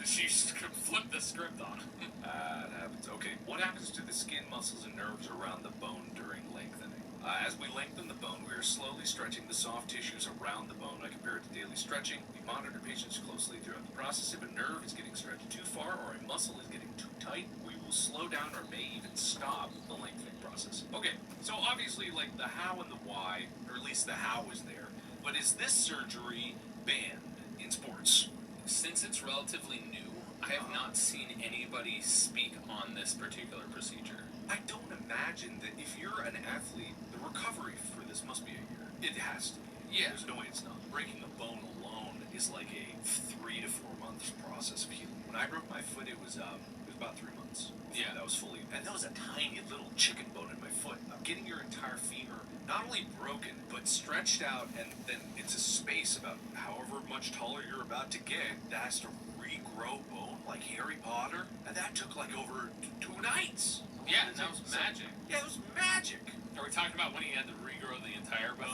She flipped the script on him. That happens. Okay, what happens to the skin, muscles, and nerves around the bone during lengthening? As we lengthen the bone, we are slowly stretching the soft tissues around the bone. I compare it to daily stretching. We monitor patients closely throughout the process. If a nerve is getting stretched too far or a muscle is getting too tight, we will slow down or may even stop the lengthening process. Okay, so obviously, like the how and the why, or at least the how is there, but is this surgery banned in sports? Since it's relatively new, I have not seen anybody speak on this particular procedure. I don't imagine that if you're an athlete, the recovery for this must be a year. It has to be. Yeah. There's no way it's not. Breaking a bone alone is like a 3 to 4 months process of healing. When I broke my foot, it was about 3 months. Yeah. That was fully, and that was a tiny little chicken bone in my foot. Getting your entire femur not only broken, but stretched out, and then it's a space about however much taller you're about to get that has to regrow bone like Harry Potter, and that took like over 2 nights. Yeah, and that was magic. Yeah, it was magic. Are we talking about when he had to regrow the entire bone?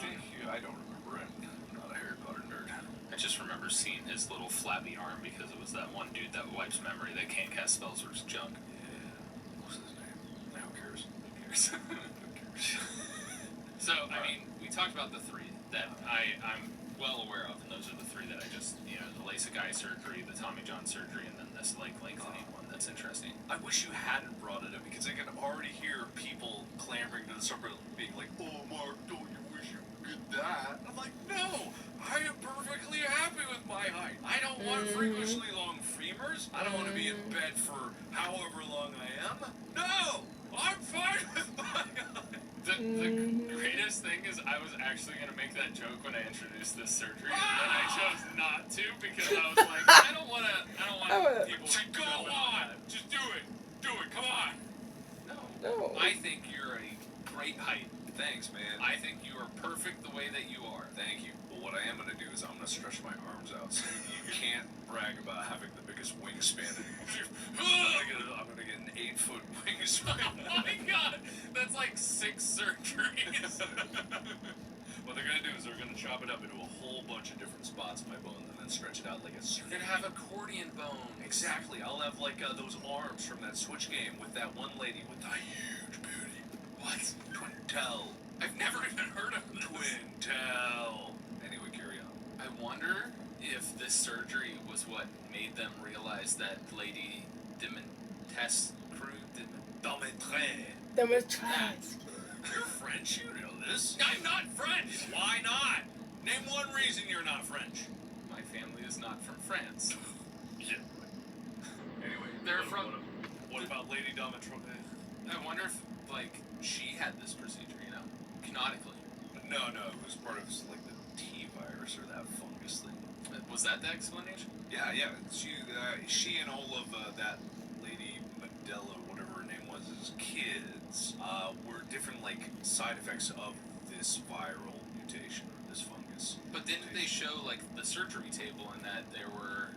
I don't remember it. I'm not a Harry Potter nerd. I just remember seeing his little flabby arm because it was that one dude that wipes memory that can't cast spells or is junk. Yeah. What's his name? Who cares? Who cares? Who cares? So, I mean, we talked about the 3 that I'm well aware of, and those are the 3 that I just, the LASIK eye surgery, the Tommy John surgery, and then this, lengthening one that's interesting. I wish you hadn't brought it up because I can already hear people clamoring to the subreddit being like, "Oh, Mark, don't you wish you could that?" I'm like, no, I am perfectly happy with my height. I don't want freakishly long femurs. I don't want to be in bed for however long I am. No, I'm fine with my height. The greatest thing is I was actually going to make that joke when I introduced this surgery, and then I chose not to because I was like, I don't want people to go knowing on. that. Just do it. Do it. Come on. No. I think you're a great height. Thanks, man. I think you are perfect the way that you are. Thank you. Well, what I am going to do is I'm going to stretch my arms out so you can't brag about having the biggest wingspan anymore. I'm going to get an 8-foot wingspan. Oh my god, that's like 6 surgeries. What they're going to do is they're going to chop it up into a whole bunch of different spots in my bones and then stretch it out like a You're gonna have accordion bone. Exactly. I'll have like those arms from that Switch game with that one lady with the huge booty. What? Twintel. I've never even heard of this. Twintel. Anyway, carry on. I wonder if this surgery was what made them realize that Lady Dimitrescu. You're French, you know this. I'm not French! Why not? Name one reason you're not French. My family is not from France. Yeah. Anyway, They're from... What about Lady Dimitrescu? I wonder if, she had this procedure, canonically. No, it was part of like the T virus or that fungus thing. Was that the explanation? Yeah. She and all of that Lady Medella, whatever her name was, as kids, were different side effects of this viral mutation or this fungus. But didn't they show the surgery table and that there were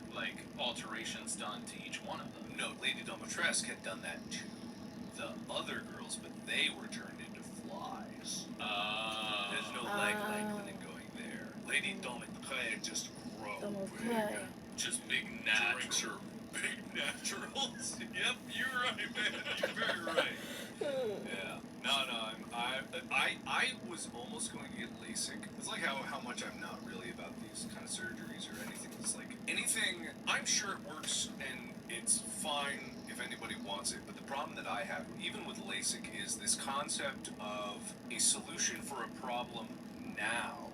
alterations done to each one of them? No, Lady Dimitrescu had done that to the other girls, but they were turned into flies. There's no leg lengthening going there. Lady Dimitrescu just grow big. Just big Drinks natural. her big naturals. Yep, you're right, man. You're very right. Yeah. No. I was almost going to get LASIK. It's like how much I'm not really about these kind of surgeries or anything. It's like anything. I'm sure it works and it's fine if anybody wants it. But the problem that I have, even with LASIK, is this concept of a solution for a problem now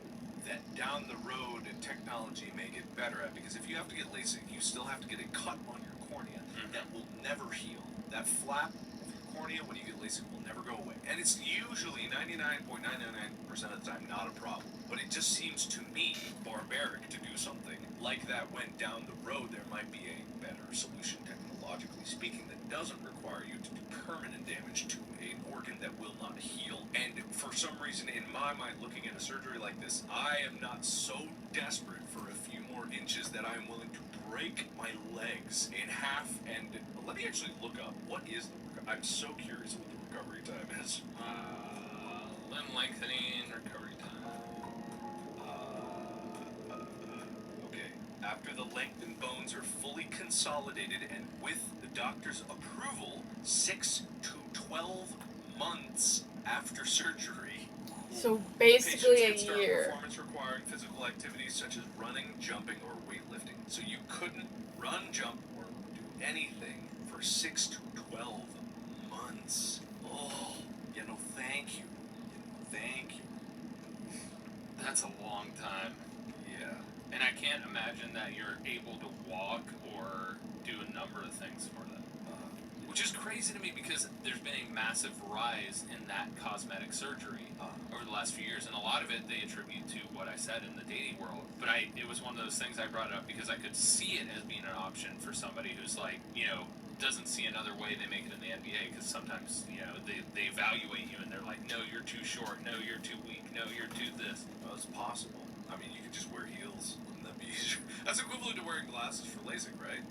that down the road technology may get better at. Because if you have to get LASIK, you still have to get a cut on your cornea that will never heal. That flap of your cornea when you get LASIK will never go away. And it's usually 99.999% of the time not a problem. But it just seems to me barbaric to do something like that when down the road there might be a better solution technologically speaking that doesn't require you to do permanent damage to an organ that will not heal. And for some reason, in my mind, looking at a surgery like this, I am not so desperate for a few more inches that I am willing to break my legs in half. And let me actually look up what is the. I'm so curious what the recovery time is. Limb lengthening, recovery time. Okay. After the lengthened bones are fully consolidated and with the doctor's approval, 6 to 12 months after surgery. So basically Patients a can start year. Performance requiring physical activities such as running, jumping, or weightlifting. So you couldn't run, jump, or do anything for 6 to 12 months. Oh, thank you. Thank you. That's a long time. Yeah. And I can't imagine that you're able to walk or do a number of things for them. Which is crazy to me because there's been a massive rise in that cosmetic surgery over the last few years, and a lot of it they attribute to what I said in the dating world. But it was one of those things I brought up because I could see it as being an option for somebody who's doesn't see another way they make it in the NBA, because sometimes they evaluate you and they're like, no, you're too short, no, you're too weak, no, you're too this. Well, it's possible. I mean, you could just wear heels. Wouldn't that be easier? That's equivalent to wearing glasses for LASIK, right?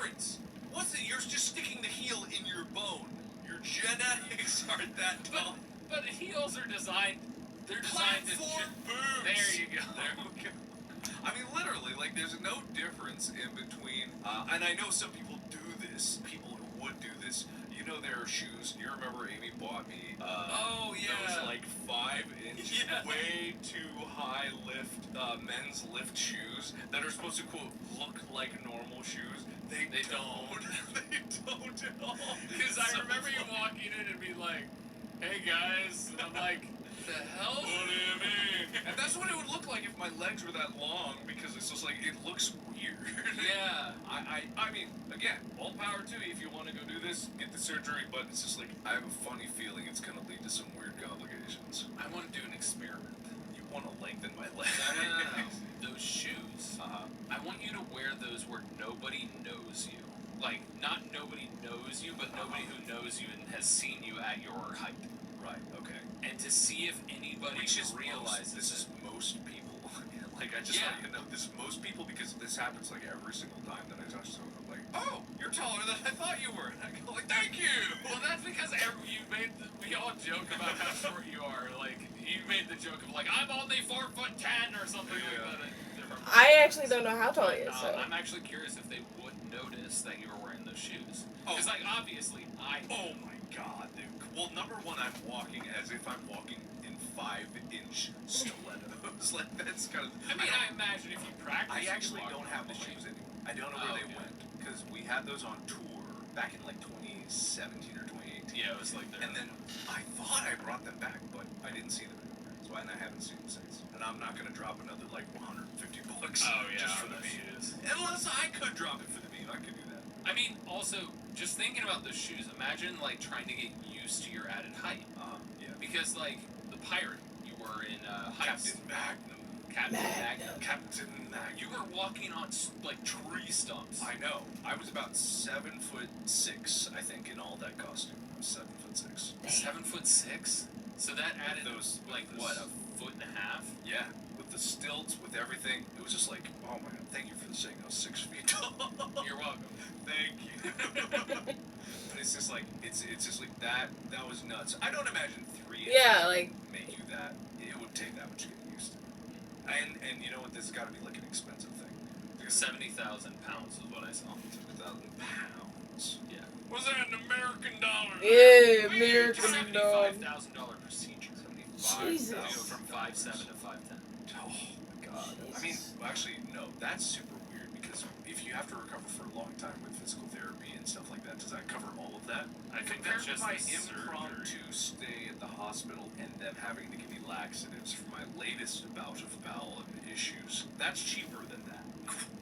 difference? What's it? You're just sticking the heel in your bone. Your genetics aren't that tall. But heels are designed. They're designed Platform to. boobs. There you go. There we go. I mean, literally, like, there's no difference in between. And I know some people do this. People who would do this. You know, there are shoes. You remember Amy bought me. Oh, yeah. Those like 5-inch, way too high lift men's lift shoes that are supposed to quote look like normal shoes. They don't. They don't at all. Because I remember you walking in and be like, "Hey guys," and I'm like, "The hell?" What do you mean? And that's what it would look like if my legs were that long, because it's just like, it looks weird. Yeah. I mean, again, all power to you if you want to go do this, get the surgery, but it's just like, I have a funny feeling it's going to lead to some weird complications. I want to do an experiment. You want to lengthen my legs? No. Those shoes. I want you to wear those where nobody knows you. Like, not nobody knows you, but nobody who knows you and has seen you at your height. Right, okay. And to see if anybody Which is realizes this is most people. Like, I just want you to know, this is most people, because this happens like every single time that I touch someone. I'm like, oh, you're taller than I thought you were. And I go like, thank you. Well, that's because we all joke about how short you are. Like, you made the joke of like, I'm only 4'10" or something like that. I actually don't know how tall he is, so. I'm actually curious if they would notice that you were wearing those shoes. Oh. Because, like, obviously, Oh my god, dude. Well, number one, I'm walking as if I'm walking in 5-inch stilettos. Like, that's kind of. I mean, I imagine if you practice. I actually you don't have the shoes anymore. I don't know where they went, because we had those on tour back in like 2017 or 2018. Yeah, it was like that. And then I thought I brought them back, but I didn't see them anywhere. So I haven't seen them since. And I'm not gonna drop another like $150 just for the beat. shoes. Unless I could drop it for the beat, I could do that. I mean, also, just thinking about those shoes, imagine like trying to get used to your added height. Yeah. Because like the pirate, you were in heights. Captain Magnum. Captain Magnum. You were walking on like tree stumps. I know. I was about 7'6", I think, in all that costume. I was 7'6". 7'6"? So that added those like what, a foot and a half? Yeah, with the stilts, with everything. It was just like, oh my god, thank you for saying I was 6 feet tall. You're welcome. Thank you. But it's just like, it's just like that was nuts. I don't imagine 3 Yeah, like. make you that. It would take that much to get used to. And you know what? This has got to be like an expensive thing. 70,000 pounds is what I saw. 70,000 pounds. Yeah. Was that in American dollars? Yeah, American dog. $75,000 procedure. Jesus. To go from 5'7" to 5'10". Oh my god. I mean, actually, no, that's super weird, because if you have to recover for a long time with physical therapy and stuff like that, does that cover all of that? I think Compared that's just to my the impromptu stay at the hospital and them having to give me laxatives for my latest bout of bowel issues, that's cheaper than that.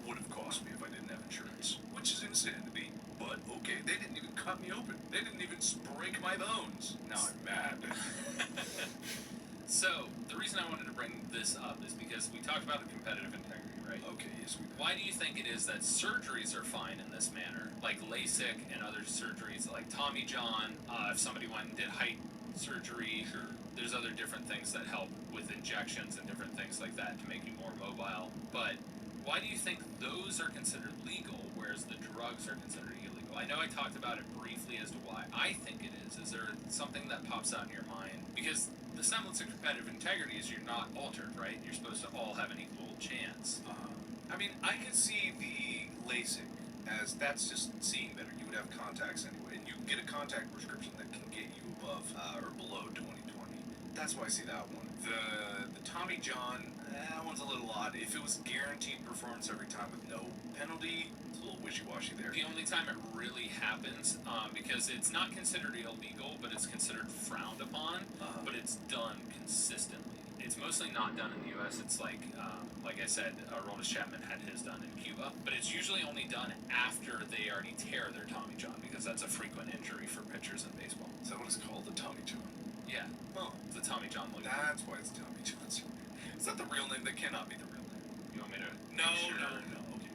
Would have cost me if I didn't have insurance, which is insanity. But okay, they didn't even cut me open. They didn't even break my bones. Now I'm mad. So, the reason I wanted to bring this up is because we talked about the competitive integrity, right? Okay, yes, we did. Why do you think it is that surgeries are fine in this manner? Like LASIK and other surgeries, like Tommy John, if somebody went and did height surgery, there's other different things that help with injections and different things like that to make you more mobile. But why do you think those are considered legal, whereas the drugs are considered illegal? I know I talked about it briefly as to why I think it is. Is there something that pops out in your mind? Because the semblance of competitive integrity is you're not altered, right? You're supposed to all have an equal chance. I mean, I could see the LASIK as that's just seeing better. You would have contacts anyway, and you can get a contact prescription that can get you above or below 20/20. That's why I see that one. The Tommy John, that one's a little odd. If it was guaranteed performance every time with no penalty, it's a little wishy-washy there. The only time it really happens, because it's not considered illegal, but it's considered frowned upon, but it's done consistently. It's mostly not done in the U.S. It's like I said, Aroldis Chapman had his done in Cuba, but it's usually only done after they already tear their Tommy John, because that's a frequent injury for pitchers in baseball. Is that what it's called, the Tommy John? Yeah. Oh, The Tommy John logo. that's why it's Tommy John. Is that the real name? That cannot be the real name. You want me to? No, Sure. no. Okay.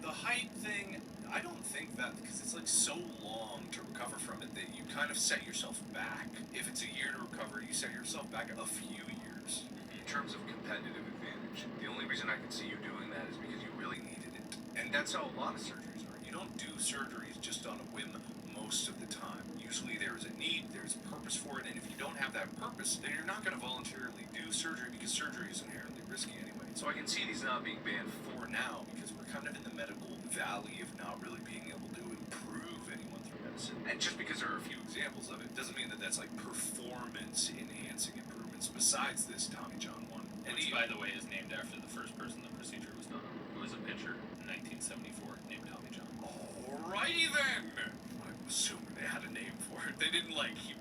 The height thing, I don't think that, because it's like so long to recover from it that you kind of set yourself back. If it's a year to recover, you set yourself back a few years in terms of competitive advantage. The only reason I can see you doing that is because you really needed it, and that's how a lot of surgeries are. you don't do surgeries just on a whim most of the time. Usually there is a need, there's a purpose for it, and if you don't have that purpose, then you're not going to voluntarily do surgery because surgery is inherently risky anyway. So I can see these not being banned for now because we're kind of in the medical valley of not really being able to improve anyone through medicine. And just because there are a few examples of it doesn't mean that that's like performance enhancing improvements besides this Tommy John one. And Which, by the way, is named after the first person the procedure was done on, who was a pitcher in 1974 named Tommy John. Alrighty then! I'm assuming they had a name for it. They didn't like, he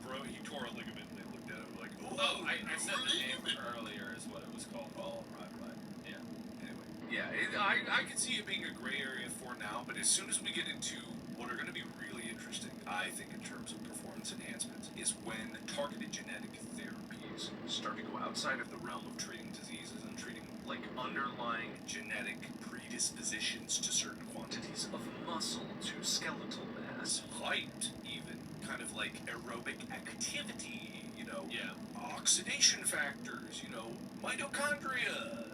tore a ligament and they looked at it like, Oh, I said the name earlier is what it was called. Oh, right. Yeah. Anyway. Yeah, I could see it being a gray area for now, but as soon as we get into what are going to be really interesting, I think, in terms of performance enhancements, is when targeted genetic therapies start to go outside of the realm of treating diseases and treating, like, underlying genetic predispositions to certain quantities of muscle, to skeletal mass, height, even, kind of like aerobic activity, you know, Yeah. oxidation factors, you know, mitochondria,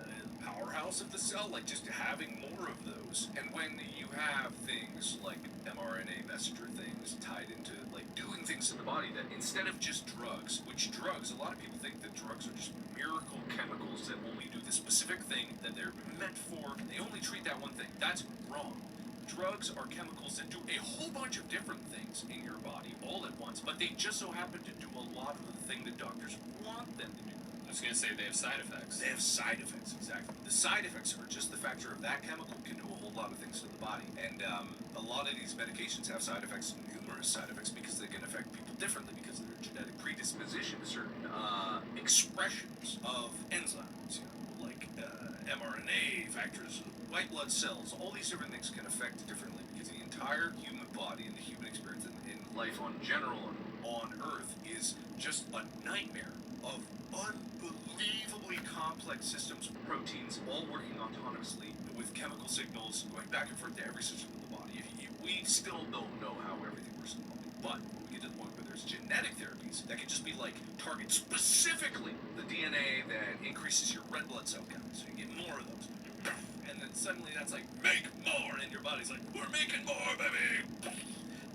powerhouse of the cell, like just having more of those. And when you have things like mRNA messenger things tied into like doing things in the body that instead of just drugs, which drugs, a lot of people think that drugs are just miracle chemicals that only do the specific thing that they're meant for. They only treat that one thing. That's wrong. Drugs are chemicals that do a whole bunch of different things in your body all at once, but they just so happen to do a lot of the thing that doctors want them to do. I was going to say they have side effects. They have side effects, exactly. The side effects are just the factor of that chemical can do a whole lot of things to the body. And a lot of these medications have side effects, numerous side effects, because they can affect people differently because of their genetic predisposition to certain expressions of enzymes, you know, like mRNA factors, white blood cells, all these different things can affect differently because the entire human body and the human experience in life on general and on Earth is just a nightmare of unbelievably complex systems, proteins, all working autonomously with chemical signals going back and forth to every system of the body. We still don't know how everything works in the body, but we get to the point where there's genetic therapies that can just be like target specifically the DNA that increases your red blood cell count, so you get more of those. And then suddenly that's like, make more, and your body's like, we're making more, baby!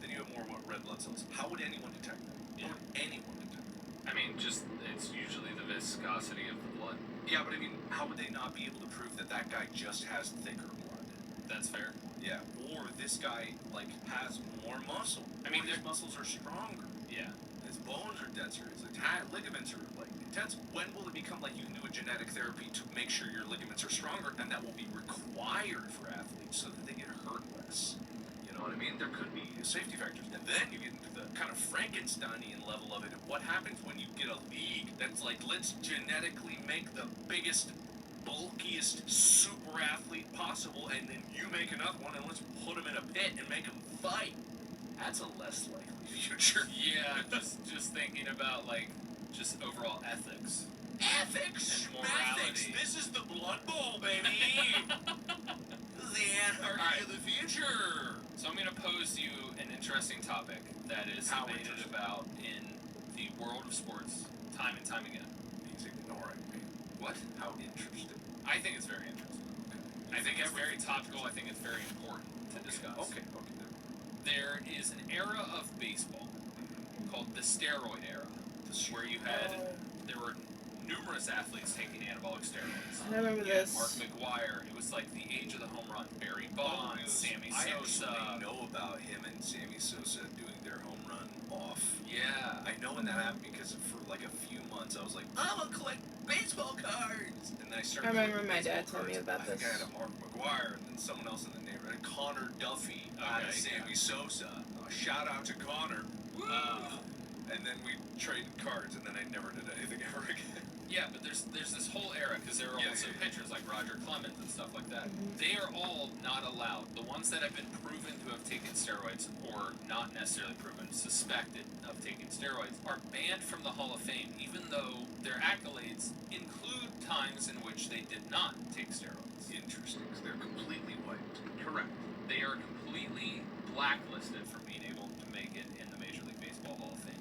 Then you have more red blood cells. How would anyone detect that? How would anyone detect that? I mean, just, it's usually the viscosity of the blood. Yeah, but I mean, how would they not be able to prove that that guy just has thicker blood? That's fair. Yeah, or this guy, like, has more muscle. I mean, his muscles are stronger. Yeah. His bones are denser. His ligaments are, like, intense. When will it become like you can do a genetic therapy to make sure your ligaments are stronger, and that will be required for athletes so that they get hurt less? You know what I mean? There could be safety factors. And then you get into the kind of Frankensteinian level of it. And what happens when you get a league that's like, let's genetically make the biggest, bulkiest super athlete possible, and then you make another one, and let's put him in a pit and make him fight. That's a less likely future. Yeah, just thinking about, like, just overall ethics. Ethics! And morality. Ethics! This is the Blood Bowl, baby! The anarchy of the future! So I'm going to pose you an interesting topic that is How debated interesting? about in the world of sports time and time again. He's ignoring me. What? How interesting. I think it's very interesting. I think it's very topical. I think it's very important to discuss. Okay. There is an era of baseball called the steroid era, where there were numerous athletes taking anabolic steroids. I remember You had this. Mark McGuire. It was like the age of the home run. Barry Bonds, Sammy I Sosa. actually know about him and Sammy Sosa doing their home run off. Yeah. I know when that happened because for like a few months I was like, I'm gonna collect baseball cards! And then I started I remember collecting my dad baseball told me cards. about I think this. I had a Mark McGuire and then someone else in the neighborhood. Connor Duffy out of Sammy Sosa. Shout out to Connor. And then we traded cards, and then I never did anything ever again. Yeah, but there's this whole era, because there are also pitchers like Roger Clemens and stuff like that. They are all not allowed. The ones that have been proven to have taken steroids, or not necessarily proven, suspected of taking steroids, are banned from the Hall of Fame, even though their accolades include times in which they did not take steroids. Interesting, because they're completely wiped. Correct. They are completely blacklisted from being able to make it in the Major League Baseball Hall of Fame.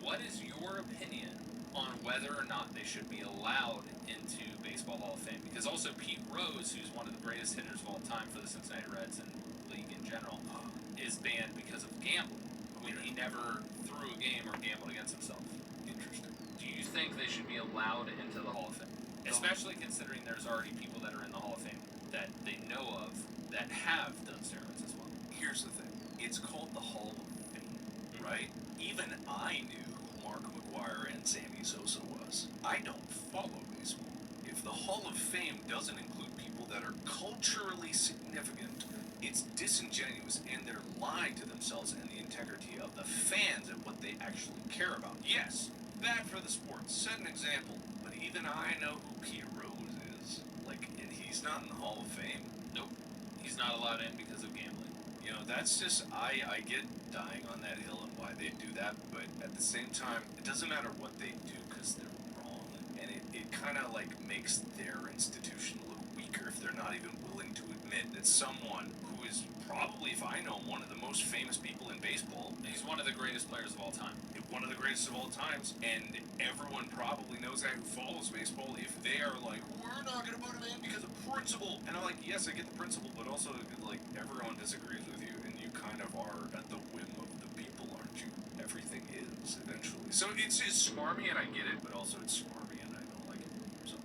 What is your opinion on whether or not they should be allowed into Baseball Hall of Fame? Because also Pete Rose, who's one of the greatest hitters of all time for the Cincinnati Reds and league in general, is banned because of gambling when he never threw a game or gambled against himself. Interesting. Do you think they should be allowed into the Hall of Fame? Especially considering there's already people that are in the Hall of Fame that they know of that have done steroids as well. Here's the thing. It's called the Hall of Fame, right? Even I knew who Mark McGwire and Sammy Sosa was. I don't follow baseball. If the Hall of Fame doesn't include people that are culturally significant, it's disingenuous and they're lying to themselves and the integrity of the fans and what they actually care about. Yes, bad for the sport. Set an example. But even I know who Pete Rose is. Like, and he's not in the Hall of Fame. Nope. He's not allowed in because of gambling. You know, that's just, I get dying on that hill and why they do that, but at the same time, it doesn't matter what they do because they're wrong. And it kind of like makes their institution look weaker if they're not even willing to admit that someone who is probably, if I know him, one of the most famous people in baseball. He's one of the greatest players of all time. One of the greatest of all times, and everyone probably knows that who follows baseball. If they are like, we're not going to put him in because of principle, and I'm like, yes, I get the principle, but also like everyone disagrees with you, and you kind of are at the whim of the people, aren't you? Everything is eventually. So it's smarmy, and I get it, but also it's smarmy, and I don't like it.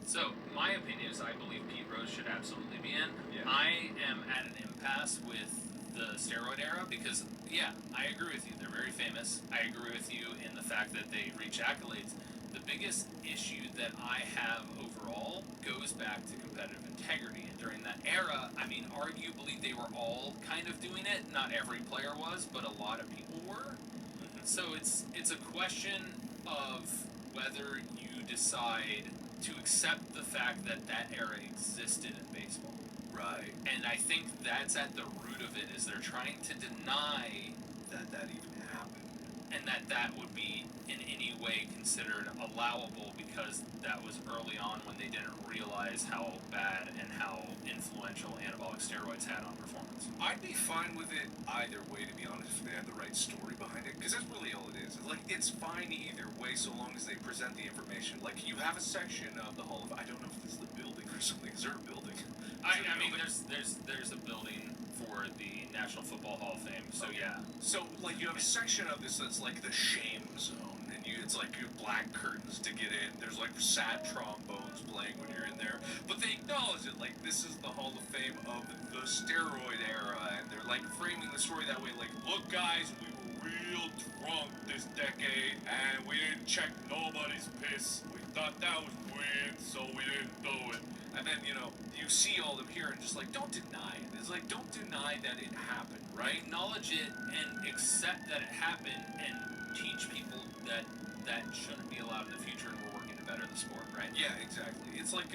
So my opinion is I believe Pete Rose should absolutely be in. Yeah. I am at an impasse with the steroid era because, yeah, I agree with you. They're very famous. I agree with you in the fact that they reach accolades. The biggest issue that I have overall goes back to competitive integrity. And during that era, I mean, arguably they were all kind of doing it. Not every player was, but a lot of people were. So it's a question of whether you decide to accept the fact that that era existed in baseball. Right. And I think that's at the root of it, is they're trying to deny That even happened. and that would be in any way considered allowable because that was early on when they didn't realize how bad and how influential anabolic steroids had on performance. I'd be fine with it either way, to be honest, if they had the right story behind it, because that's really all it is. Like, it's fine either way so long as they present the information. Like, you have a section of the Hall of, I don't know if this is the building or something. Is there a building? I mean, there's a building for the National Football Hall of Fame, so yeah. So, like, you have a section of this that's like the shame zone, and it's like you have black curtains to get in. There's like sad trombones playing when you're in there, but they acknowledge it. Like, this is the Hall of Fame of the steroid era, and they're like framing the story that way. Like, look, guys, we were real drunk this decade, and we didn't check nobody's piss. We thought that was weird, so we didn't do it. And then, you know, you see all them here and just like, don't deny it. It's like, don't deny that it happened, right? Acknowledge it and accept that it happened and teach people that that shouldn't be allowed in the future and we're working to better the sport, right? Yeah, exactly. It's like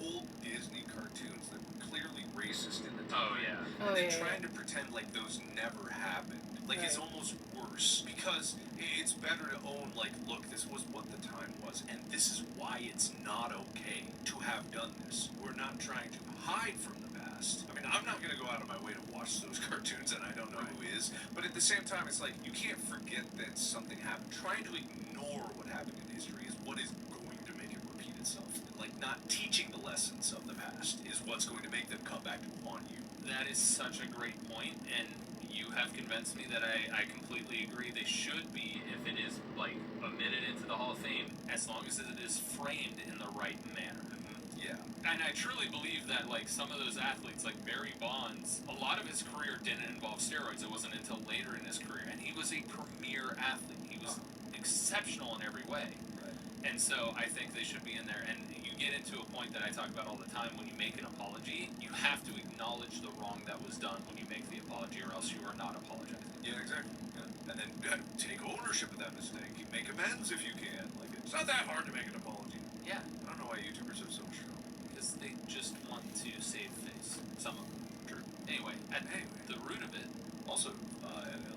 old Disney cartoons that were clearly racist in the time. Oh, yeah. And they're yeah. trying to pretend like those never happened. Like, it's Right. almost worse because it's better to own, like, look, this was what the time was, and this is why it's not okay to have done this. We're not trying to hide from the past. I mean, I'm not going to go out of my way to watch those cartoons, and I don't know who is, but at the same time, it's like, you can't forget that something happened. Trying to ignore what happened in history is what is going to make it repeat itself. Like, not teaching the lessons of the past is what's going to make them come back to haunt you. That is such a great point, and you have convinced me that I completely agree. They should be, if it is, like, admitted into the Hall of Fame, as long as it is framed in the right manner. Yeah. And I truly believe that, like, some of those athletes, like Barry Bonds, a lot of his career didn't involve steroids. It wasn't until later in his career, and he was a premier athlete. He was exceptional in every way. Right. And so I think they should be in there. And you get into a point that I talk about all the time. When you make an apology, you have to acknowledge the wrong that was done when you make the apology, or else you are not apologizing. Yeah, exactly. Yeah. And then take ownership of that mistake. You make amends if you can. Like, it's not that hard to make an apology. Yeah, I don't know why YouTubers have so much trouble. because they just want to save face. Some of them. True. Anyway, at the root of it, Also,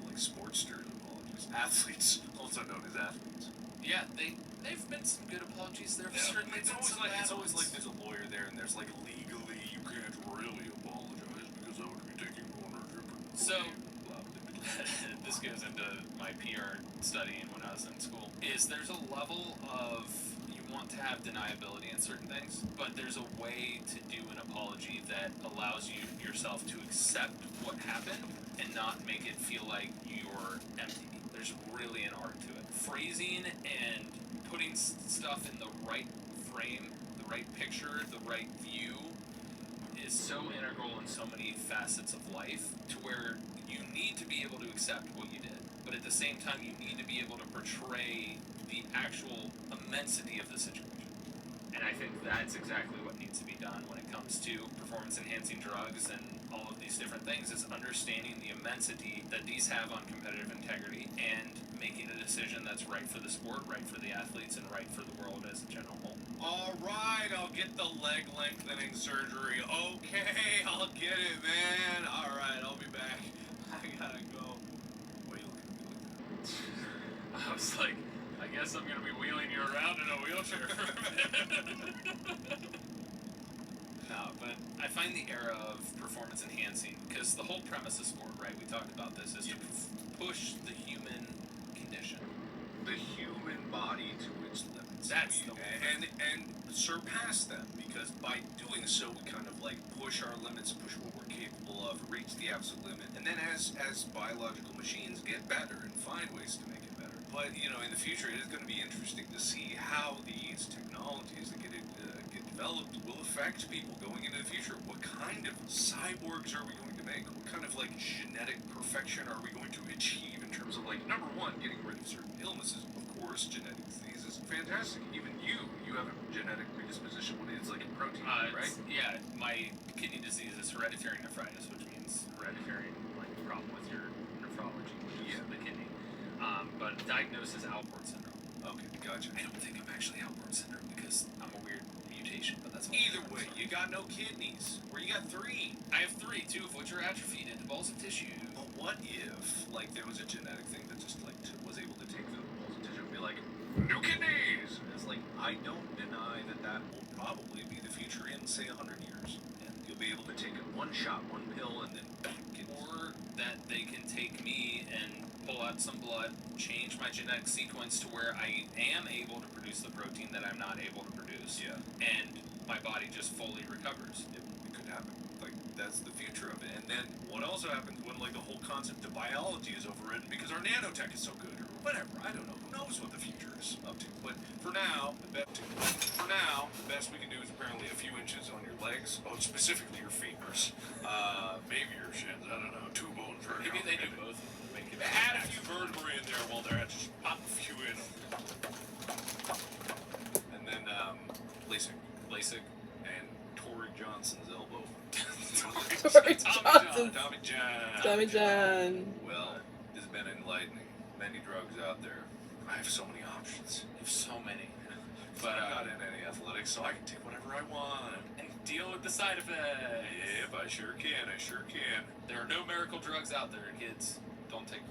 like sportsters apologies. Athletes, also known as athletes. yeah, they've been some good apologies. There have certainly It's been always some like bad it's always ones. like there's a lawyer there, and there's like legally you can't really apologize because I would be taking ownership. So- Blah, blah, blah. This goes into my PR studying when I was in school, is there's a level of, you want to have deniability in certain things, but there's a way to do an apology that allows you yourself to accept what happened and not make it feel like you're empty. There's really an art to it. Phrasing and putting stuff in the right frame, the right picture, the right view is so integral in so many facets of life to where you need to be able to accept what you did, but at the same time you need to be able to portray the actual immensity of the situation. And I think that's exactly what needs to be done when it comes to performance enhancing drugs and all of these different things, is understanding the immensity that these have on competitive integrity and making a decision that's right for the sport, right for the athletes, and right for the world as a general whole. All right, I'll get the leg lengthening surgery. Okay, I'll get it, man. All right, I'll be back. I gotta go. What are you looking at me like that? I was like, I guess I'm gonna be wheeling you around in a wheelchair for a minute. No, but I find the era of performance enhancing, because the whole premise of sport, right, we talked about this, is to push the human condition. The human body to its limits. That's the and surpass them, because by doing so we kind of like push our limits, push what we're capable of, reach the absolute limit, and then as biological machines get better and find ways to make it better. But you know, in the future it is going to be interesting to see how these technologies that get developed will affect people going into the future. What kind of cyborgs are we going to make? What kind of like genetic perfection are we going to achieve in terms of like, number one, getting rid of certain illnesses, of course, genetic diseases, fantastic. Even you have a genetic predisposition when it's like a protein, right? Yeah, my kidney disease is hereditary nephritis, which means hereditary like problem with your nephrology, which is the kidney. But diagnosis Alport syndrome. Okay, gotcha. I don't think I'm actually Alport syndrome because I'm a weird mutation, but that's Either way, you got no kidneys, or you got 3. I have 3, 2 of which are atrophied into balls of tissue. But what if, like, there was a genetic thing that just, like, was able to take the balls of tissue and be like, new kidneys! And it's like, I don't deny that will probably be the future in, say, 100 years. And you'll be able to take it one shot, one pill, and then bang, Or that they can take me and pull out some blood, change my genetic sequence to where I am able to produce the protein that I'm not able to produce. Yeah. And my body just fully recovers. It could happen. Like, that's the future of it. And then what also happens when, like, the whole concept of biology is overridden because our nanotech is so good, or whatever. I don't know. Who knows what the future is up to? But for now, the best we can do is apparently a few inches on your legs. Oh, specifically your femurs. Maybe your shins. I don't know. 2 bones. Maybe they do both. Make it Add a few vertebrae in there while they're at, just pop a few in. And then LASIK and Tory Johnson's elbow. Tommy John. Well, this has been enlightening. Many drugs out there. I have so many options. I have so many. But I'm not in any athletics, so I can take whatever I want. And deal with the side effects. Yep, I sure can. There are no miracle drugs out there, kids. Don't take them.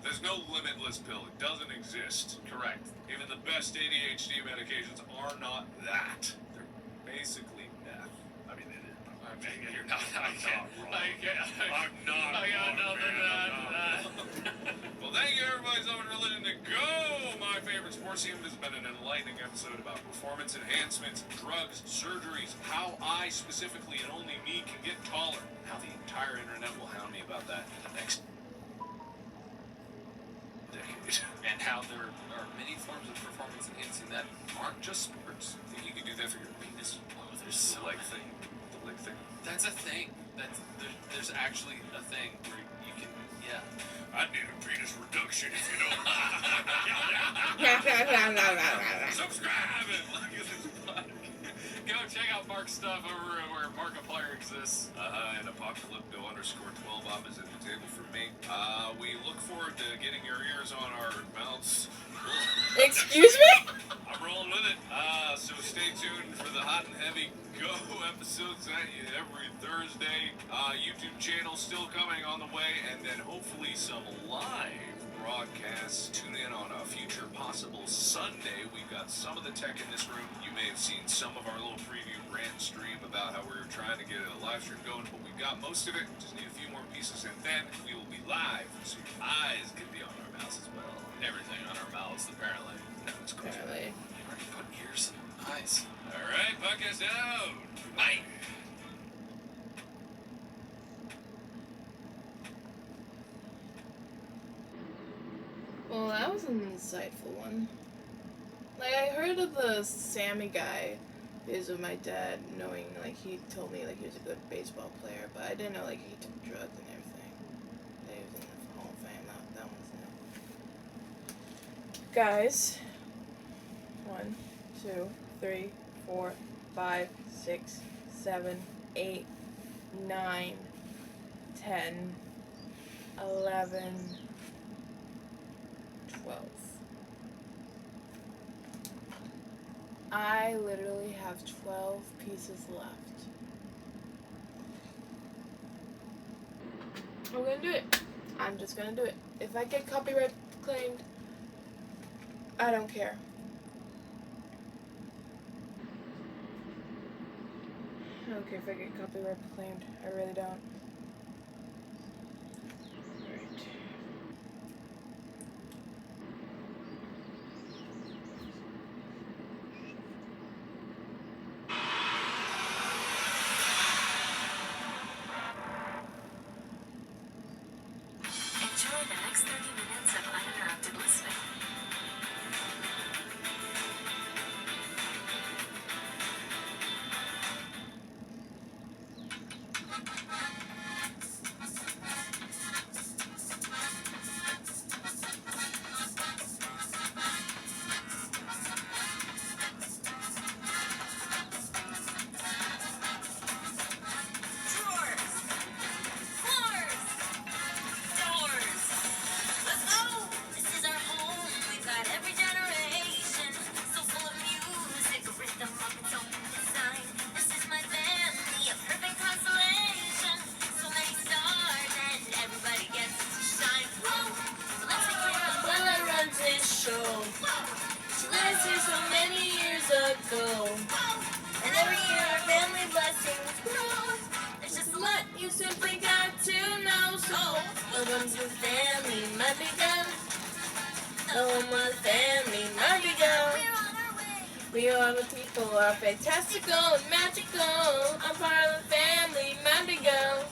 There's no limitless pill. It doesn't exist. Correct. Even the best ADHD medications are not that. They're basically meth. I mean, it is. You're not. I can't. I'm not. I got nothing. Well, thank you, everybody, so much for listening to Go! My favorite sports team. This has been an enlightening episode about performance enhancements, drugs, surgeries, how I specifically and only me can get taller, how the entire internet will hound me about that in the next decade. And how there are many forms of performance enhancing that aren't just sports. Think you can do that for your penis? Oh, there's so The leg many. thing. The leg thing. That's a thing. There's actually a thing where you can, yeah. I need a penis reduction, if you don't. Subscribe and like this podcast. Go check out Mark's stuff over where Markiplier exists. And Apocalypto_12 opposite the table for me. We look forward to getting your ears on our mouths. Excuse me? I'm rolling with it. So stay tuned for the hot and heavy Go episodes every Thursday. YouTube channel still coming on the way, and then hopefully some live broadcasts. Tune in on a future possible Sunday. We've got some of the tech in this room. You may have seen some of our little preview rant stream about how we were trying to get a live stream going, but we've got most of it. Just need a few more pieces, and then we will be live, so your eyes can be on our mouths as well. Everything on our mouths, apparently. No, it's cool. Apparently. Already put ears and eyes. All right, buck us out. Bye. Well, that was an insightful one. Like, I heard of the Sammy guy because of my dad knowing, like, he told me, like, he was a good baseball player, but I didn't know, like, he took drugs and everything. That he was in the Hall of Fame. That one's new. Guys. 1, 2, 3, 4, 5, 6, 7, 8, 9, 10, 11, 12. I literally have 12 pieces left. I'm gonna do it. I'm just gonna do it. If I get copyright claimed, I don't care. I don't care if I get copyright claimed. I really don't. Alright. Enjoy the next 30 minutes of uninterrupted listening. Drawers, floors, doors. Let's go! This is our home. We've got every generation. So full of music, rhythm of its own design. This is my family, a perfect constellation. So many stars and everybody gets to shine. Whoa! Let's take care of When I run this show, she was here so many years ago. And every year our family blessings grow. There's just a lot you simply got to know. So, welcome to the family, M.A.D.D.Y. Oh, my family, M.A.D.D.Y. We're on our way. We are the people are fantastical and magical. I'm part of the family, M.A.D.D.Y.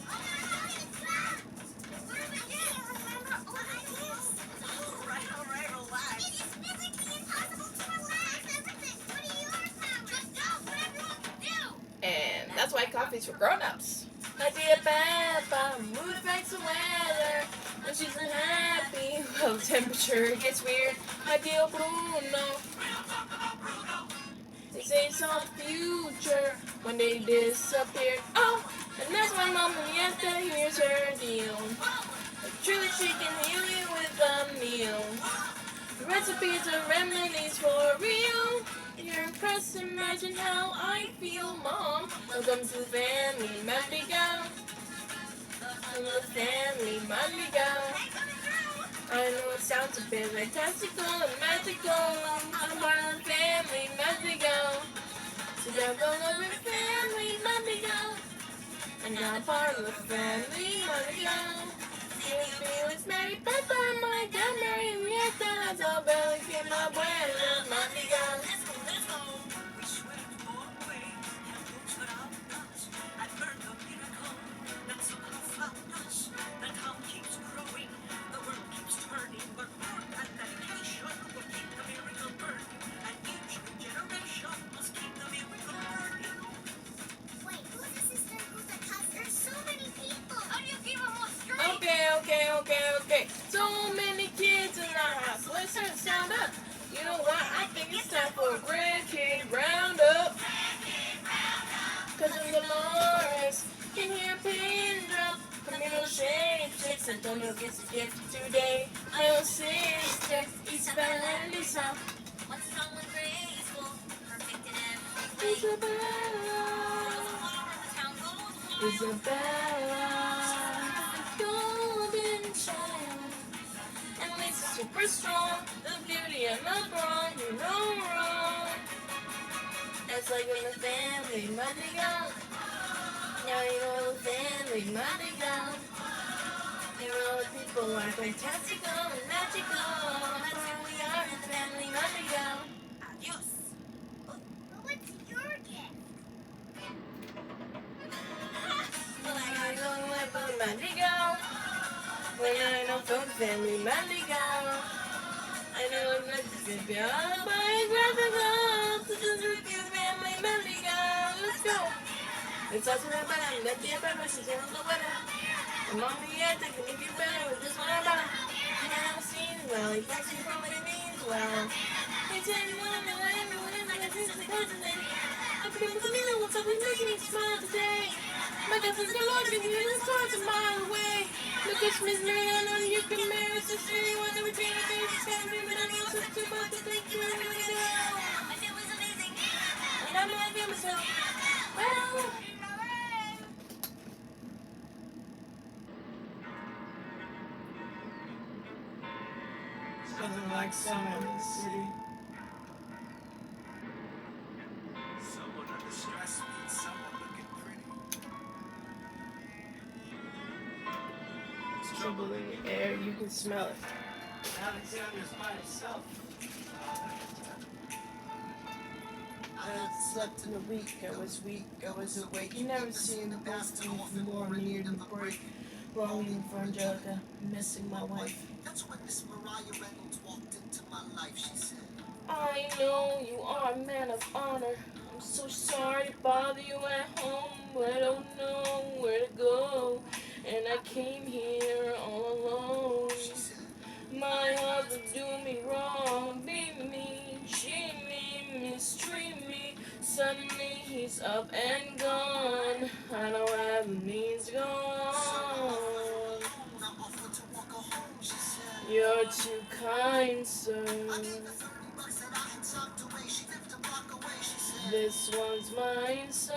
Alright, relax. It is physically impossible to relax. Everything. What are your powers? Just do what everyone can do. And that's why coffee's for grown-ups. My dear Peppa, mood affects the weather. When she's unhappy, well, the temperature gets weird. My dear Bruno, they say it's all the future when they disappeared. Oh, and that's why Mom Henrietta hears her deal. Truly, she can heal you with a meal. The recipes are remedies for real. You're impressed, imagine how I feel, Mom. Welcome to the family, M.A.D.D.Y. Welcome to the family, M.A.D.D.Y. I know it sounds a bit fantastical and magical. I'm part of the family, M.A.D.D.Y. So don't go over the family, M.A.D.D.Y. And I'm part of the family, M.A.D.D.Y. Felix, Mary, Peppa, my dad, Mary, Henrietta, that's all belly, get my abuela, M.A.D.D.Y. Let's go. We swept all away and looked at our nuts. I learned a miracle. That's a found us. The town keeps growing. The world keeps turning. But work and dedication will keep the miracle burning. And each new generation must keep the miracle burning. Wait, who's the sister? Who's the cousin? There's so many people. How do you keep them all straight? Okay. So many kids in our house. Listen, sound up. You know what? I think it's time for a grandkid roundup. Cousin Dolores can hear a pin drop. Camilo shakes, Antonio gets a gift today. My old sister, Isabella and Lisa. What's strong and graceful? Perfect in every way. Isabella, golden child, and Lisa's super strong, the beauty and the brawn, you know wrong. That's like in the family, M.A.D.D.Y. Now you know the family, M.A.D.D.Y. You know the people are fantastical and magical. That's who we are, the family, M.A.D.D.Y. Adios. Well, I gotta go away for the M.A.D.D.Y. When I know from family M.A.D.D.Y. I know I'm not just gonna be all by graphical. So just refuse family M.A.D.D.Y. Let's go. It's also that but I'm not the better, she's in the weather. I'm on the edge, I can make you better with this one about. You know, seen well, he's actually from what it means well. It's anyone and everyone is like a sister cousin. I think it's a million what's up, he's making me smile today. My cousin's galore, because he lives across a mile away. Look at Miss Marianne, and you can marry sister, you want to retain a face, it's kind of me, but I'm also too much to think you really want to go. I knew it was amazing. And I'm like myself, well. Something like summer in the city. Someone under stress means someone looking pretty. There's trouble in the air, you can smell it. Alexander's by himself. I hadn't slept in a week, I was weak, I was awake. You never seen the best thing from more near than the break. Longing for Angelica, missing my wife. That's when Miss Mariah Reynolds walked into my life, she said. I know you are a man of honor. I'm so sorry to bother you at home, but I don't know where to go. And I came here all alone. My husband do me wrong, beat me, cheat me, mistreat me. Suddenly he's up and gone. I don't have the means to go on. You're too kind, sir. This one's mine, sir.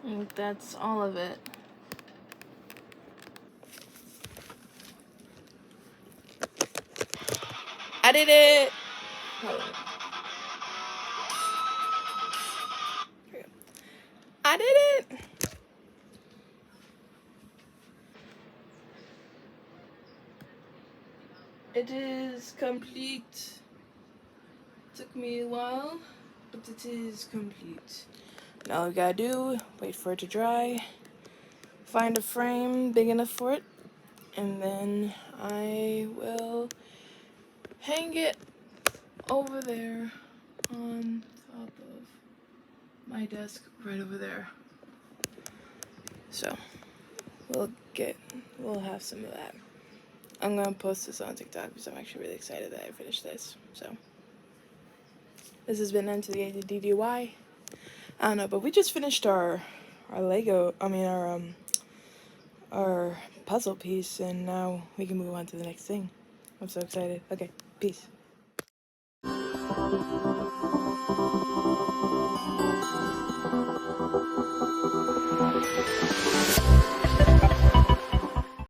And that's all of it. I did it! Hold on. I did it! It is complete. Took me a while, but it is complete. Now all we gotta do, wait for it to dry, find a frame big enough for it, and then I will hang it over there on top of my desk right over there. So we'll have some of that. I'm gonna post this on TikTok because I'm actually really excited that I finished this. So this has been M.A.D.D.Y. I don't know, but we just finished our Lego. I mean our puzzle piece, and now we can move on to the next thing. I'm so excited. Okay, peace.